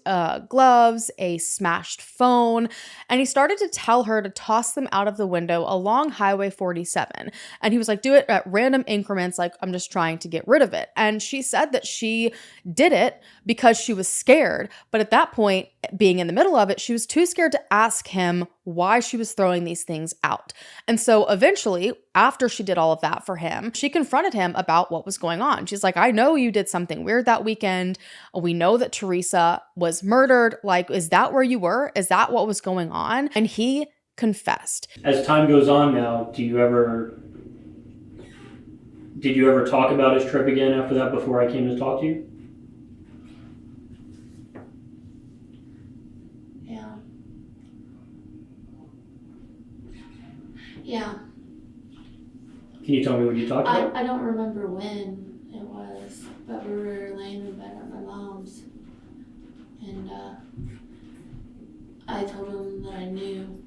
gloves, a smashed phone, and he started to tell her to toss them out of the window along Highway 47. And he was like, do it at random increments, like I'm just trying to get rid of it. And she said that she did it because she was scared. But at that point, being in the middle of it, she was too scared to ask him why she was throwing these things out. And so eventually, after she did all of that for him, she confronted him about what was going on. She's like, I know you did something weird that weekend. We know that Teresa was murdered. Like, is that where you were? Is that what was going on? And he confessed. As time goes on now, did you ever talk about his trip again after that before I came to talk to you? Yeah. Can you tell me what you talked about? I don't remember when it was, but we were laying in bed at my mom's, and I told him that I knew.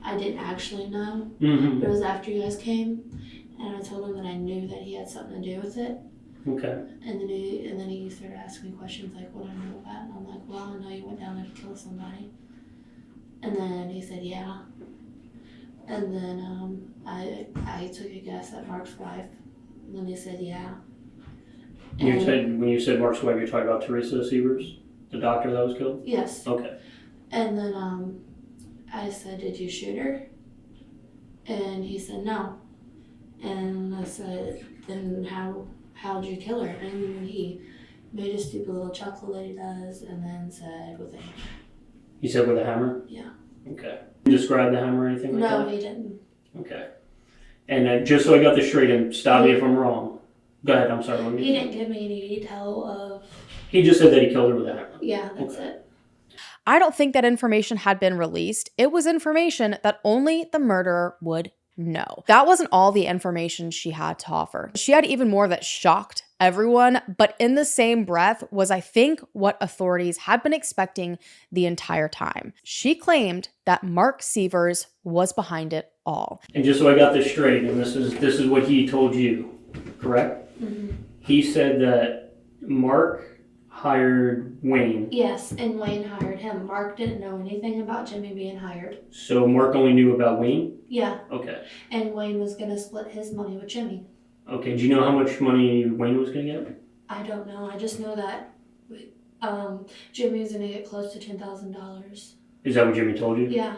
I didn't actually know. Mm-hmm. It was after you guys came, and I told him that I knew that he had something to do with it. Okay. And then he started asking me questions like, what I know about, and I'm like, well, I know you went down there to kill somebody. And then he said, yeah. And then I took a guess at Mark's wife, and then he said, yeah. When you said Mark's wife, you're talking about Teresa Sievers, the doctor that was killed? Yes. Okay. And then I said, did you shoot her? And he said, no. And I said, then how'd you kill her? And he made a stupid little chuckle that he does, and then said, with a hammer. He said with a hammer? Yeah. Okay. Did you describe the hammer or anything like that? No, he didn't. Okay. And just so I got this straight, and stop me if I'm wrong. Go ahead, I'm sorry. He didn't give me any detail of... He just said that he killed her with a hammer. Yeah, that's it. I don't think that information had been released. It was information that only the murderer would know. That wasn't all the information she had to offer. She had even more that shocked everyone, but in the same breath was, I think, what authorities had been expecting the entire time. She claimed that Mark Severs was behind it all. And just so I got this straight, and this is what he told you, correct? Mm-hmm. He said that Mark hired Wayne. Yes, and Wayne hired him. Mark didn't know anything about Jimmy being hired. So Mark only knew about Wayne? Yeah. Okay. And Wayne was going to split his money with Jimmy. Okay, do you know how much money Wayne was going to get? I don't know. I just know that Jimmy was going to get close to $10,000. Is that what Jimmy told you? Yeah.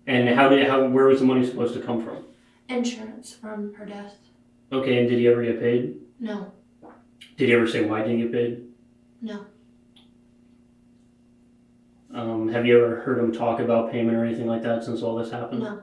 And where was the money supposed to come from? Insurance from her death. Okay, and did he ever get paid? No. Did he ever say why he didn't get paid? No. Have you ever heard him talk about payment or anything like that since all this happened? No.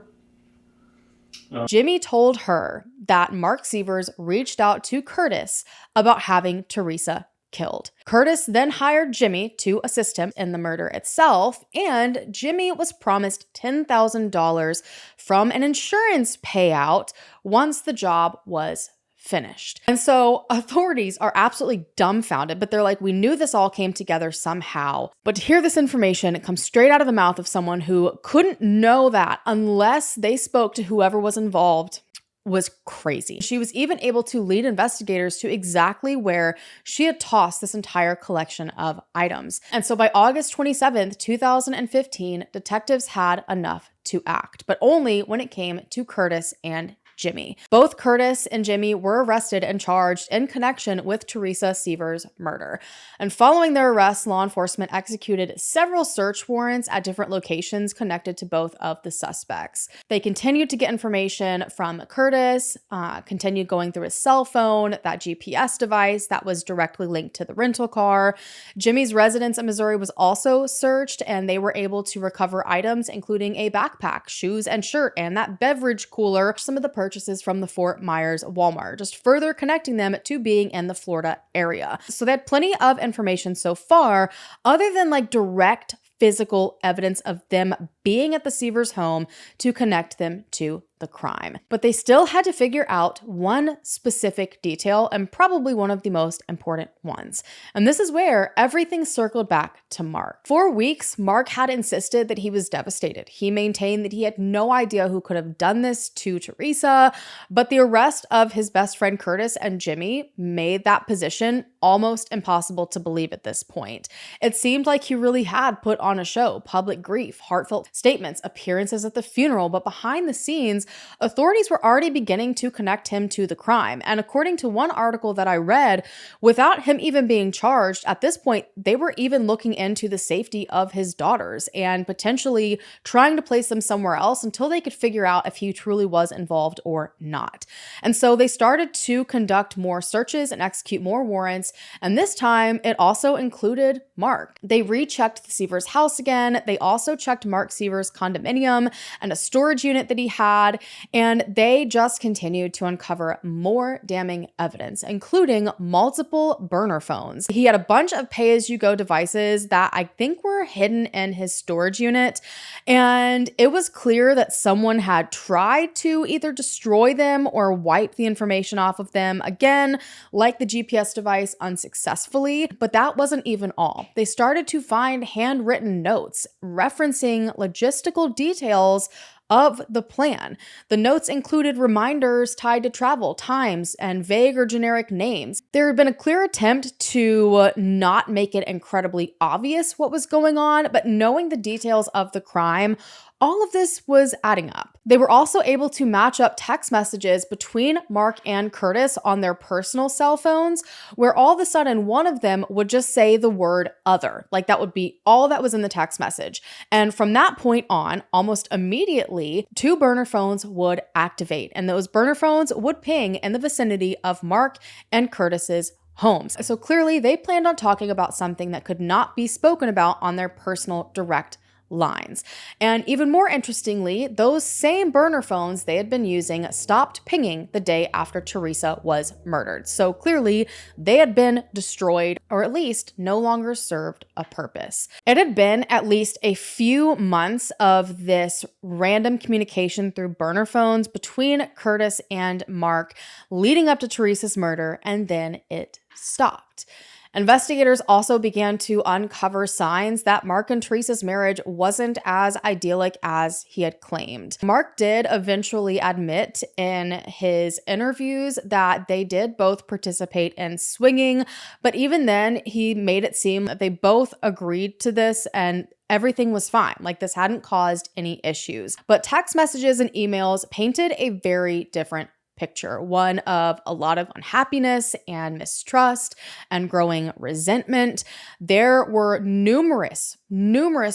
Jimmy told her that Mark Severs reached out to Curtis about having Teresa killed. Curtis then hired Jimmy to assist him in the murder itself, and Jimmy was promised $10,000 from an insurance payout once the job was finished. And so authorities are absolutely dumbfounded, but they're like, we knew this all came together somehow. But to hear this information, it comes straight out of the mouth of someone who couldn't know that unless they spoke to whoever was involved, was crazy. She was even able to lead investigators to exactly where she had tossed this entire collection of items. And so by August 27th, 2015, detectives had enough to act, but only when it came to Curtis and Jimmy. Both Curtis and Jimmy were arrested and charged in connection with Teresa Severs' murder. And following their arrests, law enforcement executed several search warrants at different locations connected to both of the suspects. They continued to get information from Curtis, continued going through his cell phone, that GPS device that was directly linked to the rental car. Jimmy's residence in Missouri was also searched, and they were able to recover items including a backpack, shoes and shirt, and that beverage cooler, some of the purchases from the Fort Myers Walmart, just further connecting them to being in the Florida area. So they had plenty of information so far, other than like direct physical evidence of them being at the Severs home to connect them to the crime. But they still had to figure out one specific detail, and probably one of the most important ones. And this is where everything circled back to Mark. For weeks, Mark had insisted that he was devastated. He maintained that he had no idea who could have done this to Teresa, but the arrest of his best friend Curtis and Jimmy made that position almost impossible to believe at this point. It seemed like he really had put on a show, public grief, heartfelt statements, appearances at the funeral, but behind the scenes, authorities were already beginning to connect him to the crime. And according to one article that I read, without him even being charged, at this point, they were even looking into the safety of his daughters and potentially trying to place them somewhere else until they could figure out if he truly was involved or not. And so they started to conduct more searches and execute more warrants. And this time, it also included Mark. They rechecked the Severs house again. They also checked Mark Severs' condominium and a storage unit that he had, and they just continued to uncover more damning evidence, including multiple burner phones. He had a bunch of pay-as-you-go devices that I think were hidden in his storage unit, and it was clear that someone had tried to either destroy them or wipe the information off of them, again, like the GPS device, unsuccessfully. But that wasn't even all. They started to find handwritten notes referencing logistical details of the plan. The notes included reminders tied to travel times and vague or generic names. There had been a clear attempt to not make it incredibly obvious what was going on, but knowing the details of the crime, all of this was adding up. They were also able to match up text messages between Mark and Curtis on their personal cell phones, where all of a sudden one of them would just say the word other. Like that would be all that was in the text message. And from that point on, almost immediately, 2 burner phones would activate, and those burner phones would ping in the vicinity of Mark and Curtis's homes. So clearly they planned on talking about something that could not be spoken about on their personal direct lines. And even more interestingly, those same burner phones they had been using stopped pinging the day after Teresa was murdered. So clearly they had been destroyed, or at least no longer served a purpose. It had been at least a few months of this random communication through burner phones between Curtis and Mark leading up to Teresa's murder, and then it stopped. Investigators also began to uncover signs that Mark and Teresa's marriage wasn't as idyllic as he had claimed. Mark did eventually admit in his interviews that they did both participate in swinging, but even then, he made it seem that they both agreed to this and everything was fine. Like this hadn't caused any issues. But text messages and emails painted a very different picture, one of a lot of unhappiness and mistrust and growing resentment. There were numerous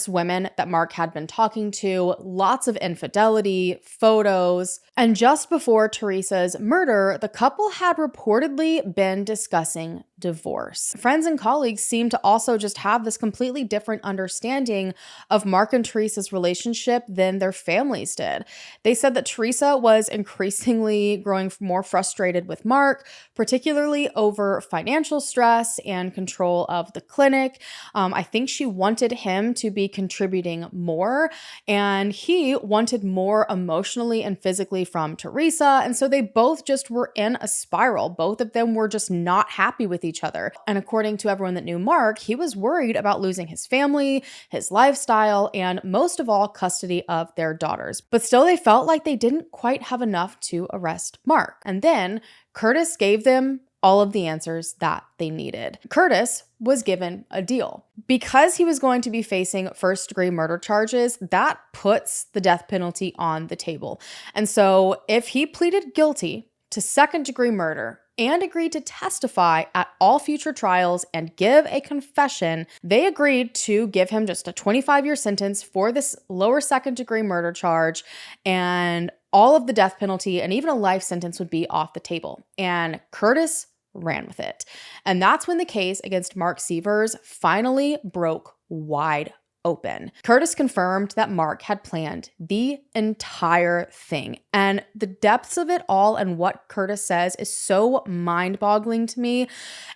women that Mark had been talking to, lots of infidelity, photos, and just before Teresa's murder, the couple had reportedly been discussing divorce. Friends and colleagues seemed to also just have this completely different understanding of Mark and Teresa's relationship than their families did. They said that Teresa was increasingly growing more frustrated with Mark, particularly over financial stress and control of the clinic. I think she wanted him to be contributing more, and he wanted more emotionally and physically from Teresa. And so they both just were in a spiral. Both of them were just not happy with each other. And according to everyone that knew Mark, he was worried about losing his family, his lifestyle, and most of all, custody of their daughters. But still, they felt like they didn't quite have enough to arrest Mark. And then Curtis gave them all of the answers that they needed. Curtis was given a deal. Because he was going to be facing first-degree murder charges, that puts the death penalty on the table. And so if he pleaded guilty to second-degree murder and agreed to testify at all future trials and give a confession, they agreed to give him just a 25-year sentence for this lower second-degree murder charge, and all of the death penalty and even a life sentence would be off the table. And Curtis ran with it. And that's when the case against Mark Sievers finally broke wide open. Curtis confirmed that Mark had planned the entire thing. And the depths of it all and what Curtis says is so mind-boggling to me.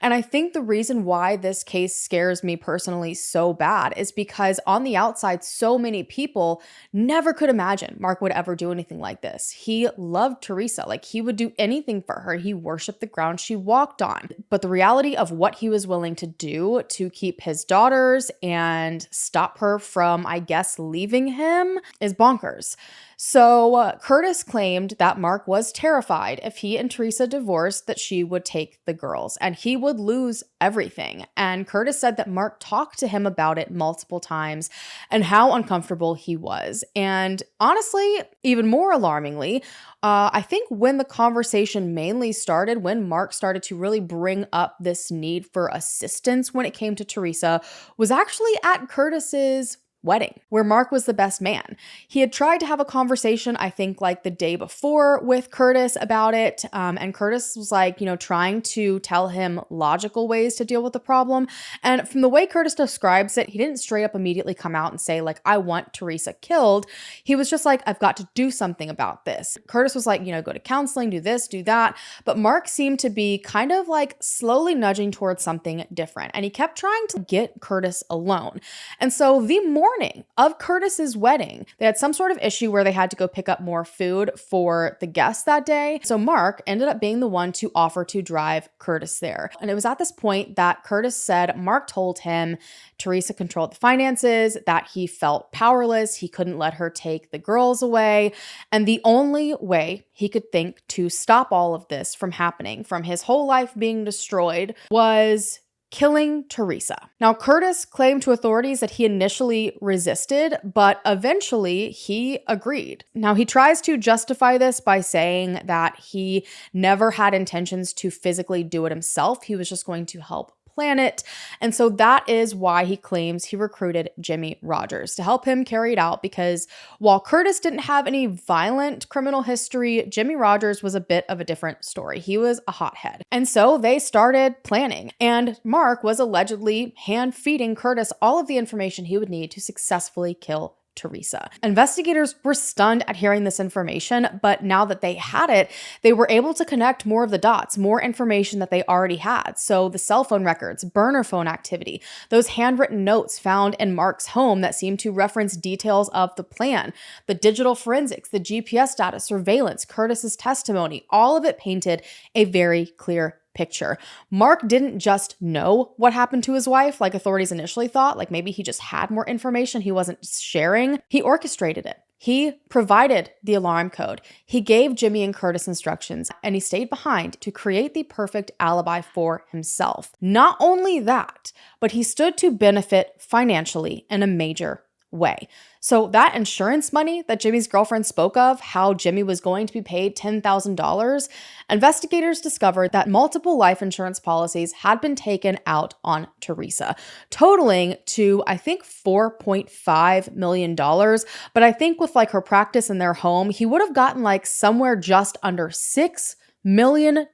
And I think the reason why this case scares me personally so bad is because on the outside, so many people never could imagine Mark would ever do anything like this. He loved Teresa. Like, he would do anything for her. He worshiped the ground she walked on. But the reality of what he was willing to do to keep his daughters and stop her from, I guess, leaving him is bonkers. So Curtis claimed that Mark was terrified if he and Teresa divorced that she would take the girls and he would lose everything. And Curtis said that Mark talked to him about it multiple times and how uncomfortable he was. And honestly, even more alarmingly, I think when the conversation mainly started, when Mark started to really bring up this need for assistance when it came to Teresa, was actually at Curtis's wedding, where Mark was the best man. He had tried to have a conversation, I think, like the day before with Curtis about it. And Curtis was like, trying to tell him logical ways to deal with the problem. And from the way Curtis describes it, he didn't straight up immediately come out and say, like, I want Teresa killed. He was just like, I've got to do something about this. Curtis was like, go to counseling, do this, do that. But Mark seemed to be kind of like slowly nudging towards something different. And he kept trying to get Curtis alone. And so the morning of Curtis's wedding, they had some sort of issue where they had to go pick up more food for the guests that day. So Mark ended up being the one to offer to drive Curtis there. And it was at this point that Curtis said Mark told him Teresa controlled the finances, that he felt powerless, he couldn't let her take the girls away. And the only way he could think to stop all of this from happening, from his whole life being destroyed, was killing Teresa. Now, Curtis claimed to authorities that he initially resisted, but eventually he agreed. Now, he tries to justify this by saying that he never had intentions to physically do it himself. He was just going to help plan it. And so that is why he claims he recruited Jimmy Rodgers to help him carry it out, because while Curtis didn't have any violent criminal history, Jimmy Rodgers was a bit of a different story. He was a hothead. And so they started planning, and Mark was allegedly hand-feeding Curtis all of the information he would need to successfully kill Teresa. Investigators were stunned at hearing this information, but now that they had it, they were able to connect more of the dots, more information that they already had. So the cell phone records, burner phone activity, those handwritten notes found in Mark's home that seemed to reference details of the plan, the digital forensics, the GPS data, surveillance, Curtis's testimony, all of it painted a very clear picture. Mark didn't just know what happened to his wife, like authorities initially thought, like maybe he just had more information he wasn't sharing. He orchestrated it. He provided the alarm code. He gave Jimmy and Curtis instructions, and he stayed behind to create the perfect alibi for himself. Not only that, but he stood to benefit financially in a major way. So that insurance money that Jimmy's girlfriend spoke of, how Jimmy was going to be paid $10,000, investigators discovered that multiple life insurance policies had been taken out on Teresa, totaling to, I think, $4.5 million. But I think with like her practice in their home, he would have gotten like somewhere just under $6 million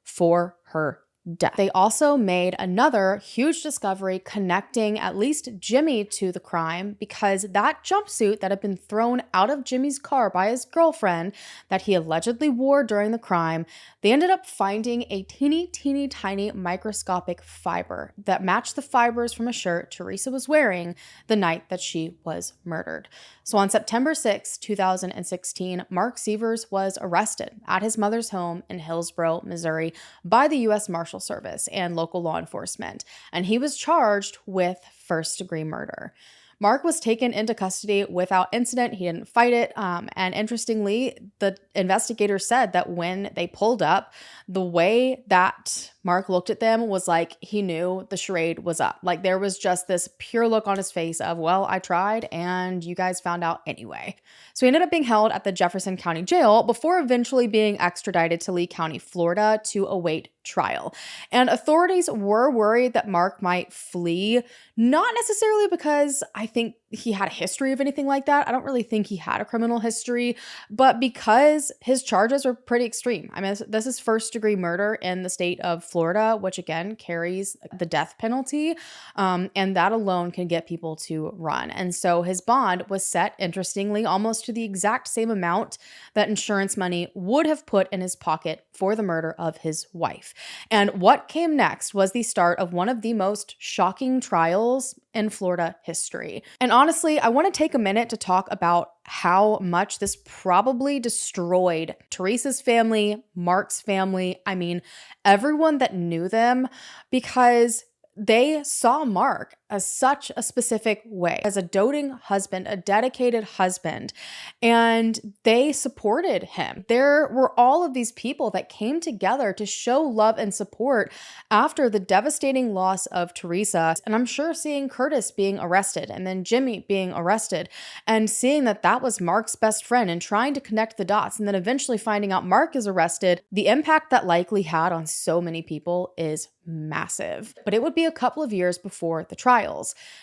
for her death. They also made another huge discovery connecting at least Jimmy to the crime, because that jumpsuit that had been thrown out of Jimmy's car by his girlfriend that he allegedly wore during the crime, they ended up finding a teeny tiny microscopic fiber that matched the fibers from a shirt Teresa was wearing the night that she was murdered. So on September 6, 2016, Mark Severs was arrested at his mother's home in Hillsborough, Missouri by the U.S. Marshal Service and local law enforcement, and he was charged with first-degree murder. Mark was taken into custody without incident. He didn't fight it. And interestingly, the investigator said that when they pulled up, the way that Mark looked at them was like he knew the charade was up. Like there was just this pure look on his face of, well, I tried and you guys found out anyway. So he ended up being held at the Jefferson County Jail before eventually being extradited to Lee County, Florida to await trial. And authorities were worried that Mark might flee, not necessarily because I think he had a history of anything like that. I don't really think he had a criminal history, but because his charges were pretty extreme. I mean, this is first-degree murder in the state of Florida, which again carries the death penalty, and that alone can get people to run. And so his bond was set, interestingly, almost to the exact same amount that insurance money would have put in his pocket for the murder of his wife. And what came next was the start of one of the most shocking trials in Florida history. And honestly, I want to take a minute to talk about how much this probably destroyed Teresa's family, Mark's family, I mean, everyone that knew them, because they saw Mark as such a specific way, as a doting husband, a dedicated husband, and they supported him. There were all of these people that came together to show love and support after the devastating loss of Teresa. And I'm sure seeing Curtis being arrested and then Jimmy being arrested and seeing that that was Mark's best friend and trying to connect the dots and then eventually finding out Mark is arrested, the impact that likely had on so many people is massive. But it would be a couple of years before the trials.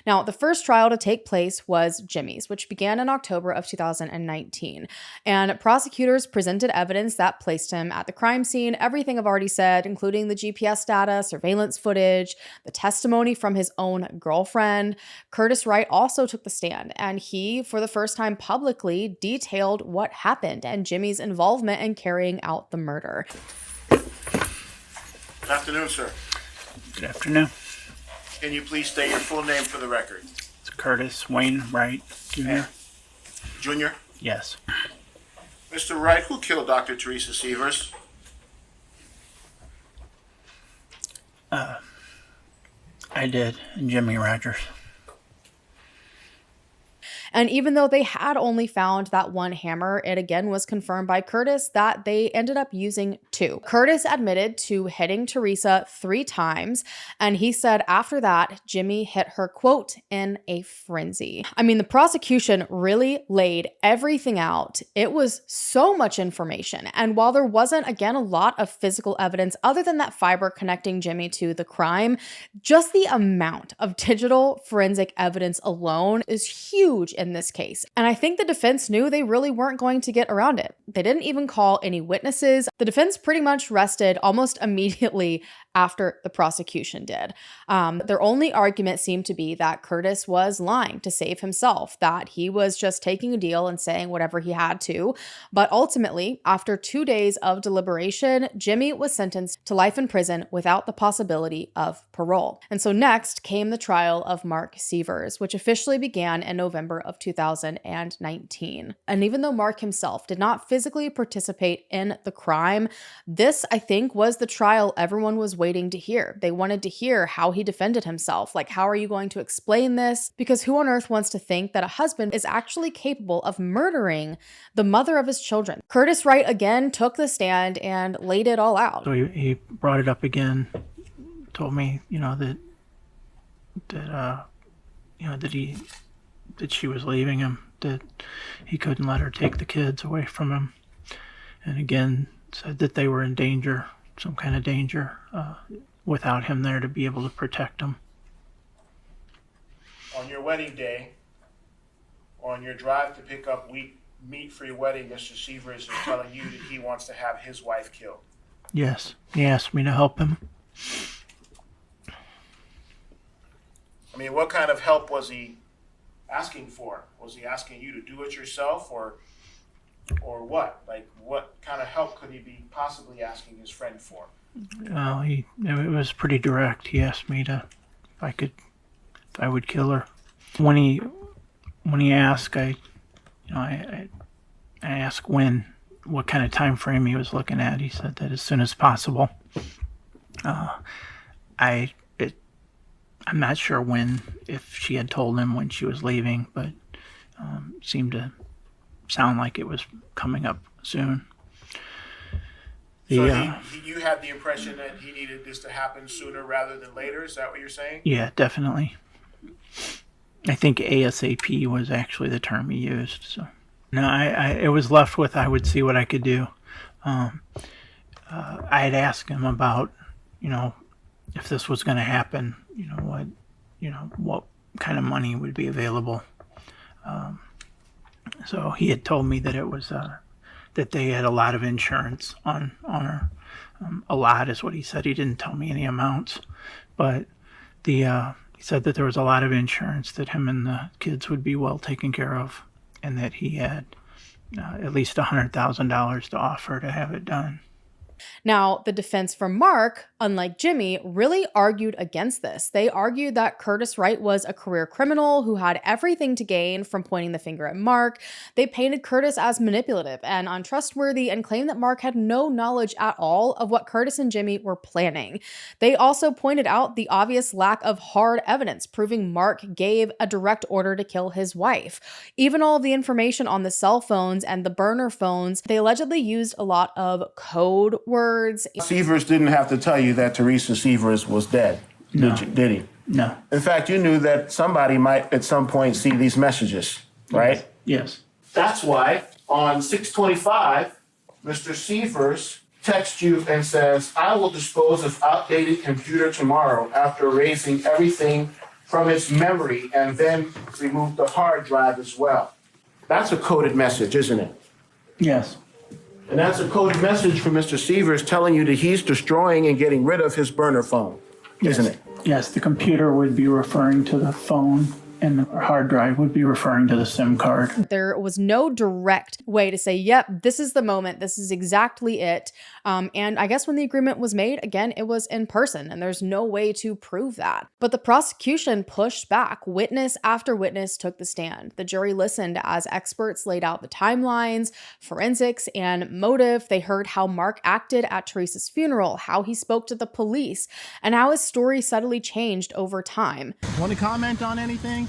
Now, the first trial to take place was Jimmy's, which began in October of 2019. And prosecutors presented evidence that placed him at the crime scene, everything I've already said, including the GPS data, surveillance footage, the testimony from his own girlfriend. Curtis Wright also took the stand, and he, for the first time publicly, detailed what happened and Jimmy's involvement in carrying out the murder. Good afternoon, sir. Good afternoon. Can you please state your full name for the record? It's Curtis Wayne Wright, Jr. Junior? Yes. Mr. Wright, who killed Dr. Teresa Sievers? I did, and Jimmy Rodgers. And even though they had only found that one hammer, it again was confirmed by Curtis that they ended up using two. Curtis admitted to hitting Teresa 3 times, and he said after that, Jimmy hit her, quote, in a frenzy. I mean, the prosecution really laid everything out. It was so much information. And while there wasn't, again, a lot of physical evidence other than that fiber connecting Jimmy to the crime, just the amount of digital forensic evidence alone is huge in this case. And I think the defense knew they really weren't going to get around it. They didn't even call any witnesses. The defense pretty much rested almost immediately after the prosecution did. Their only argument seemed to be that Curtis was lying to save himself, that he was just taking a deal and saying whatever he had to. But ultimately, after 2 days of deliberation, Jimmy was sentenced to life in prison without the possibility of parole. And so next came the trial of Mark Severs, which officially began in November of 2019. And even though Mark himself did not physically participate in the crime, this, I think, was the trial everyone was waiting to hear. They wanted to hear how he defended himself. Like, how are you going to explain this? Because who on earth wants to think that a husband is actually capable of murdering the mother of his children? Curtis Wright again took the stand and laid it all out. So he brought it up again, told me, that she was leaving him, that he couldn't let her take the kids away from him, and again said that they were in danger, some kind of danger, without him there to be able to protect them. On your wedding day, or on your drive to pick up meat for your wedding, Mr. Severs is telling you that he wants to have his wife killed. Yes, he asked me to help him. I mean, what kind of help was he asking for? Was he asking you to do it yourself, or what? Like, what kind of help could he be possibly asking his friend for? Well, it was pretty direct. He asked me if I would kill her. When he asked, I asked what kind of time frame he was looking at. He said that as soon as possible. I'm not sure if she had told him when she was leaving, but seemed to sound like it was coming up soon. So you had the impression that he needed this to happen sooner rather than later? Is that what you're saying? Yeah, definitely. I think ASAP was actually the term he used. So no, it was left with I would see what I could do. I had asked him about, if this was going to happen, what kind of money would be available. So he had told me that it was that they had a lot of insurance on her. A lot is what he said. He didn't tell me any amounts, but he said that there was a lot of insurance, that him and the kids would be well taken care of, and that he had at least $100,000 to offer to have it done. Now, the defense for Mark, unlike Jimmy, really argued against this. They argued that Curtis Wright was a career criminal who had everything to gain from pointing the finger at Mark. They painted Curtis as manipulative and untrustworthy and claimed that Mark had no knowledge at all of what Curtis and Jimmy were planning. They also pointed out the obvious lack of hard evidence proving Mark gave a direct order to kill his wife. Even all of the information on the cell phones and the burner phones, they allegedly used a lot of code words. Severs didn't have to tell you that Teresa Sievers was dead, did he? No. In fact, you knew that somebody might at some point see these messages, right? Yes. That's why on 6/25, Mr. Severs texts you and says, I will dispose of outdated computer tomorrow after erasing everything from its memory and then remove the hard drive as well. That's a coded message, isn't it? Yes. And that's a coded message from Mr. Severs telling you that he's destroying and getting rid of his burner phone, isn't it? Yes, the computer would be referring to the phone, and the hard drive would be referring to the SIM card. There was no direct way to say, yep, this is the moment, this is exactly it. And I guess when the agreement was made, again, it was in person, and there's no way to prove that. But the prosecution pushed back. Witness after witness took the stand. The jury listened as experts laid out the timelines, forensics, and motive. They heard how Mark acted at Teresa's funeral, how he spoke to the police, and how his story subtly changed over time. Want to comment on anything?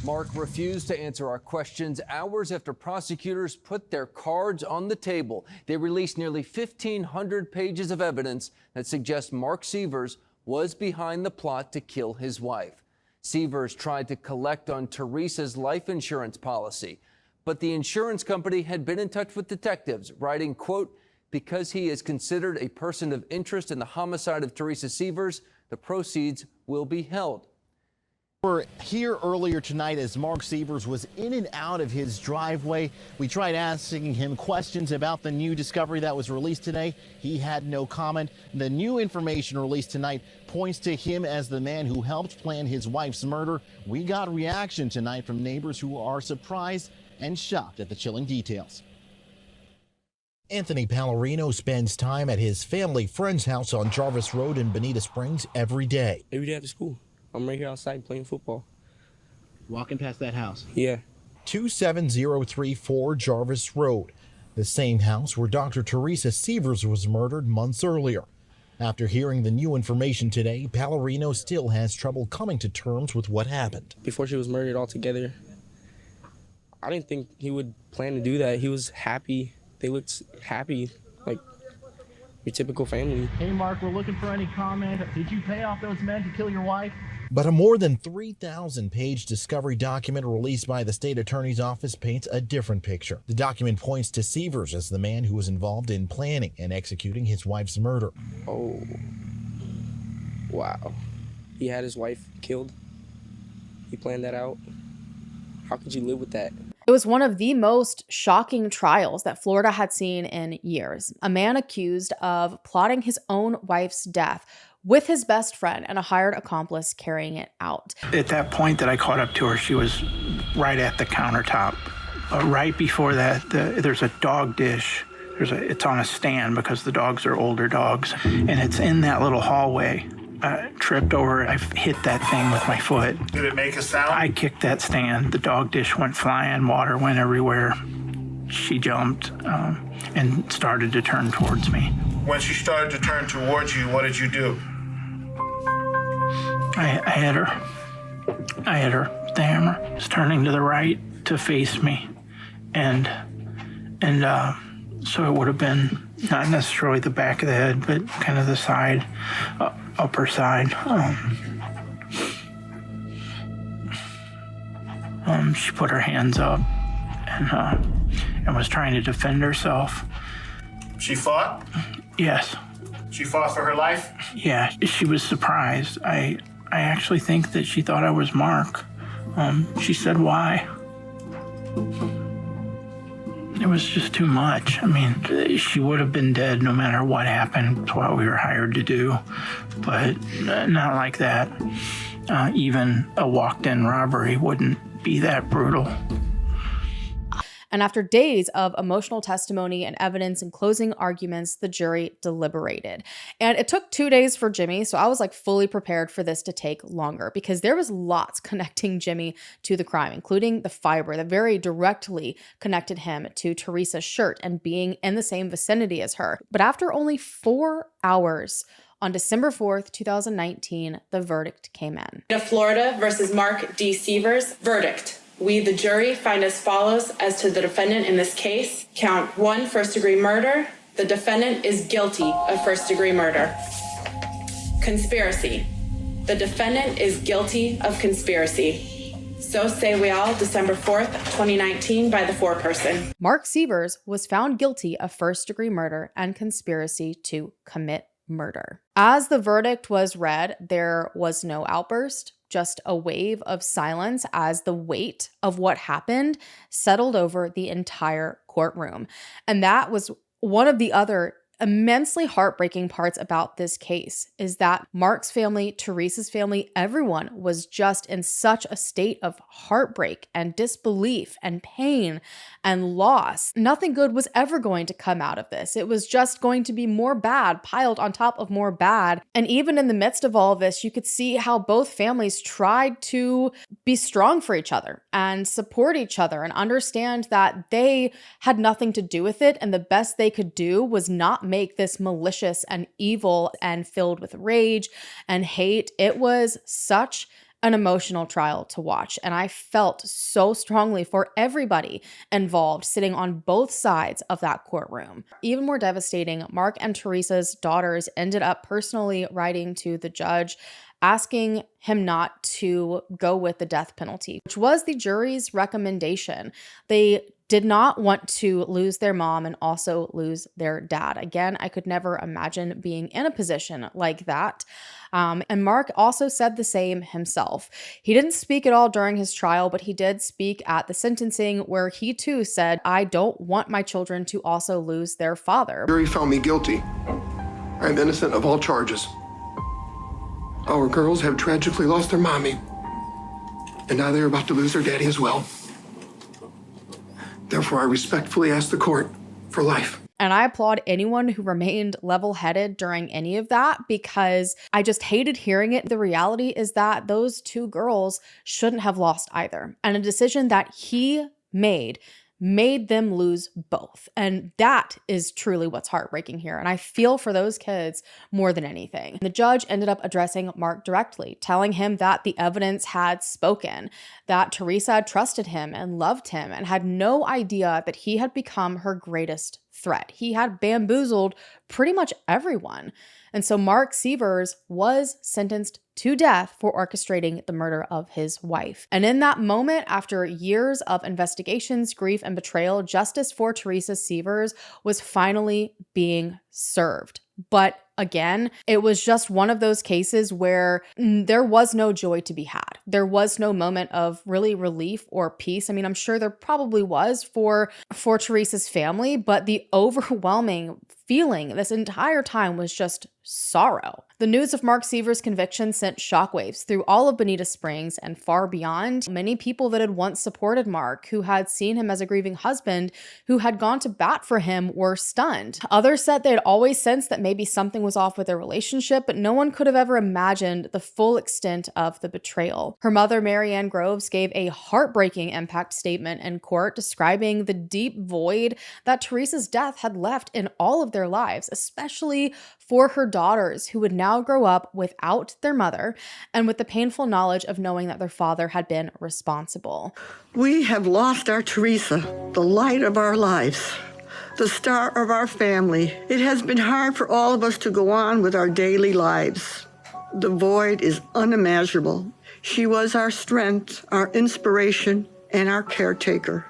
Mark refused to answer our questions hours after prosecutors put their cards on the table. They released nearly 1,500 pages of evidence that suggests Mark Severs was behind the plot to kill his wife. Severs tried to collect on Teresa's life insurance policy, but the insurance company had been in touch with detectives, writing, quote, because he is considered a person of interest in the homicide of Teresa Severs, the proceeds will be held. We're here earlier tonight as Mark Severs was in and out of his driveway. We tried asking him questions about the new discovery that was released today. He had no comment. The new information released tonight points to him as the man who helped plan his wife's murder. We got reaction tonight from neighbors who are surprised and shocked at the chilling details. Anthony Pallarino spends time at his family friend's house on Jarvis Road in Bonita Springs every day. Every day after school. I'm right here outside playing football. Walking past that house? Yeah. 27034 Jarvis Road, the same house where Dr. Teresa Severs was murdered months earlier. After hearing the new information today, Pallarino still has trouble coming to terms with what happened. Before she was murdered altogether, I didn't think he would plan to do that. He was happy. They looked happy, like your typical family. Hey, Mark, we're looking for any comment. Did you pay off those men to kill your wife? But a more than 3,000-page discovery document released by the state attorney's office paints a different picture. The document points to Severs as the man who was involved in planning and executing his wife's murder. Oh, wow. He had his wife killed. He planned that out. How could you live with that? It was one of the most shocking trials that Florida had seen in years. A man accused of plotting his own wife's death with his best friend and a hired accomplice carrying it out. At that point that I caught up to her, she was right at the countertop. But right before that, there's a dog dish. It's on a stand because the dogs are older dogs, and it's in that little hallway. Tripped over, I hit that thing with my foot. Did it make a sound? I kicked that stand. The dog dish went flying, water went everywhere. She jumped and started to turn towards me. When she started to turn towards you, what did you do? I hit her. I hit her with the hammer. It's turning to the right to face me. And so it would have been not necessarily the back of the head, but kind of the side, upper side. She put her hands up and was trying to defend herself. She fought? Yes. She fought for her life? Yeah, she was surprised. I actually think that she thought I was Mark. She said why. It was just too much. I mean, she would have been dead no matter what happened. It's what we were hired to do, but not like that. Even a walked-in robbery wouldn't be that brutal. And after days of emotional testimony and evidence and closing arguments, the jury deliberated. And it took 2 days for Jimmy, so I was like fully prepared for this to take longer because there was lots connecting Jimmy to the crime, including the fiber that very directly connected him to Teresa's shirt and being in the same vicinity as her. But after only 4 hours, on December 4th, 2019, the verdict came in. Florida versus Mark D. Severs, verdict. We, the jury, find as follows as to the defendant in this case. Count 1, first-degree murder. The defendant is guilty of first-degree murder. Conspiracy. The defendant is guilty of conspiracy. So say we all, December 4th, 2019, by the foreperson. Mark Severs was found guilty of first-degree murder and conspiracy to commit murder. As the verdict was read, there was no outburst, just a wave of silence as the weight of what happened settled over the entire courtroom. And that was one of the other immensely heartbreaking parts about this case, is that Mark's family, Teresa's family, everyone was just in such a state of heartbreak and disbelief and pain and loss. Nothing good was ever going to come out of this. It was just going to be more bad piled on top of more bad. And even in the midst of all of this, you could see how both families tried to be strong for each other and support each other and understand that they had nothing to do with it, and the best they could do was not make this malicious and evil and filled with rage and hate. It was such an emotional trial to watch, and I felt so strongly for everybody involved sitting on both sides of that courtroom. Even more devastating, Mark and Teresa's daughters ended up personally writing to the judge asking him not to go with the death penalty, which was the jury's recommendation. They did not want to lose their mom and also lose their dad. Again, I could never imagine being in a position like that. And Mark also said the same himself. He didn't speak at all during his trial, but he did speak at the sentencing where he too said, "I don't want my children to also lose their father." The jury found me guilty. I am innocent of all charges. Our girls have tragically lost their mommy, and now they're about to lose their daddy as well. Therefore, I respectfully ask the court for life. And I applaud anyone who remained level-headed during any of that, because I just hated hearing it. The reality is that those two girls shouldn't have lost either. And a decision that he made them lose both. And that is truly what's heartbreaking here. And I feel for those kids more than anything. The judge ended up addressing Mark directly, telling him that the evidence had spoken, that Teresa had trusted him and loved him and had no idea that he had become her greatest threat. He had bamboozled pretty much everyone. And so Mark Severs was sentenced to death for orchestrating the murder of his wife. And in that moment, after years of investigations, grief, and betrayal, justice for Teresa Sievers was finally being served. But again, it was just one of those cases where there was no joy to be had. There was no moment of really relief or peace. I mean, I'm sure there probably was for Teresa's family, but the overwhelming feeling this entire time was just sorrow. The news of Mark Severs' conviction sent shockwaves through all of Bonita Springs and far beyond. Many people that had once supported Mark, who had seen him as a grieving husband, who had gone to bat for him, were stunned. Others said they had always sensed that maybe something was off with their relationship, but no one could have ever imagined the full extent of the betrayal. Her mother, Marianne Groves, gave a heartbreaking impact statement in court describing the deep void that Teresa's death had left in all of their lives, especially for her daughters, who would now now grow up without their mother and with the painful knowledge of knowing that their father had been responsible. We have lost our Teresa, the light of our lives, the star of our family. It has been hard for all of us to go on with our daily lives. The void is unimaginable. She was our strength, our inspiration, and our caretaker.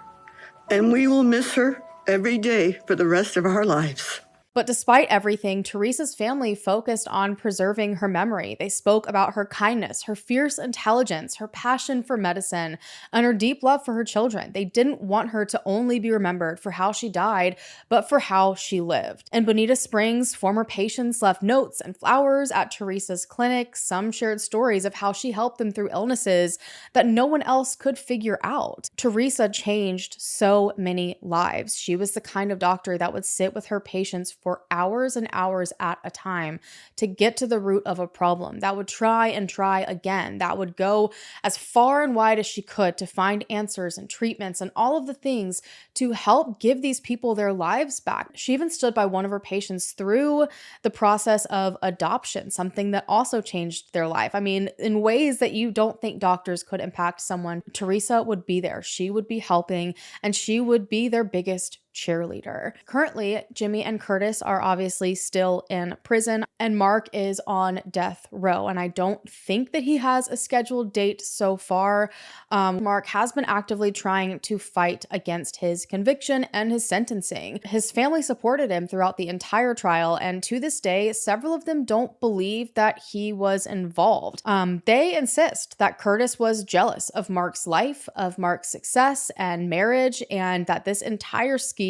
And we will miss her every day for the rest of our lives. But despite everything, Teresa's family focused on preserving her memory. They spoke about her kindness, her fierce intelligence, her passion for medicine, and her deep love for her children. They didn't want her to only be remembered for how she died, but for how she lived. In Bonita Springs, former patients left notes and flowers at Teresa's clinic. Some shared stories of how she helped them through illnesses that no one else could figure out. Teresa changed so many lives. She was the kind of doctor that would sit with her patients for hours and hours at a time to get to the root of a problem, that would try and try again, that would go as far and wide as she could to find answers and treatments and all of the things to help give these people their lives back. She even stood by one of her patients through the process of adoption, something that also changed their life. I mean, in ways that you don't think doctors could impact someone, Teresa would be there. She would be helping, and she would be their biggest cheerleader. Currently, Jimmy and Curtis are obviously still in prison, and Mark is on death row. And I don't think that he has a scheduled date so far. Mark has been actively trying to fight against his conviction and his sentencing. His family supported him throughout the entire trial, and to this day, several of them don't believe that he was involved. They insist that Curtis was jealous of Mark's life, of Mark's success and marriage, and that this entire scheme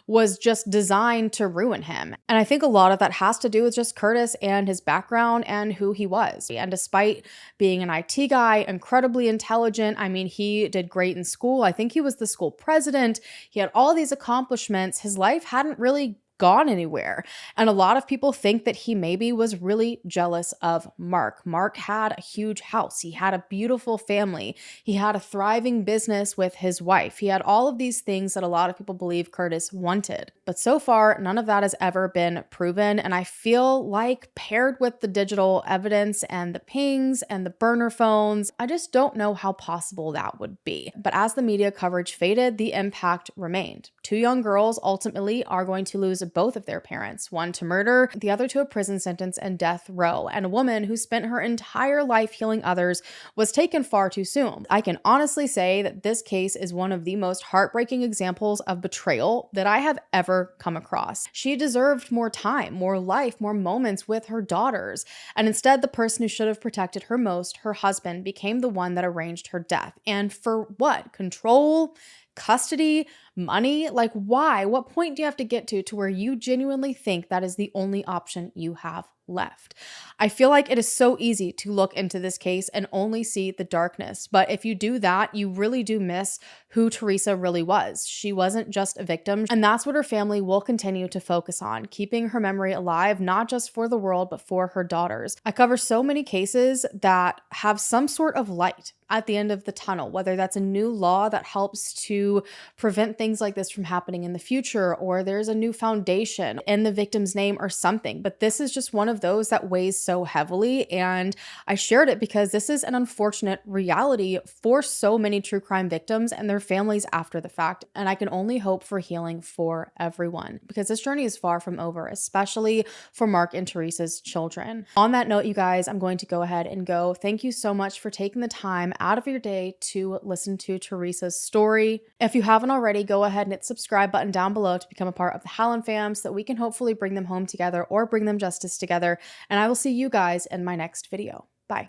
was just designed to ruin him. And I think a lot of that has to do with just Curtis and his background and who he was. And despite being an IT guy, incredibly intelligent, I mean, he did great in school. I think he was the school president. He had all these accomplishments. His life hadn't really gone anywhere. And a lot of people think that he maybe was really jealous of Mark. Mark had a huge house. He had a beautiful family. He had a thriving business with his wife. He had all of these things that a lot of people believe Curtis wanted. But so far, none of that has ever been proven. And I feel like paired with the digital evidence and the pings and the burner phones, I just don't know how possible that would be. But as the media coverage faded, the impact remained. 2 young girls ultimately are going to lose both of their parents, one to murder, the other to a prison sentence and death row, and a woman who spent her entire life healing others was taken far too soon. I can honestly say that this case is one of the most heartbreaking examples of betrayal that I have ever come across. She deserved more time, more life, more moments with her daughters, and instead the person who should have protected her most, her husband, became the one that arranged her death. And for what? Control? Custody? Money? Like, why? What point do you have to get to where you genuinely think that is the only option you have left? I feel like it is so easy to look into this case and only see the darkness. But if you do that, you really do miss who Teresa really was. She wasn't just a victim. And that's what her family will continue to focus on, keeping her memory alive, not just for the world, but for her daughters. I cover so many cases that have some sort of light at the end of the tunnel, whether that's a new law that helps to prevent things like this from happening in the future, or there's a new foundation in the victim's name or something. But this is just one of those that weighs so heavily. And I shared it because this is an unfortunate reality for so many true crime victims and their families after the fact. And I can only hope for healing for everyone, because this journey is far from over, especially for Mark and Teresa's children. On that note, you guys, I'm going to go ahead and go. Thank you so much for taking the time out of your day to listen to Teresa's story. If you haven't already, go ahead and hit the subscribe button down below to become a part of the Hallen fam so that we can hopefully bring them home together or bring them justice together. And I will see you guys in my next video.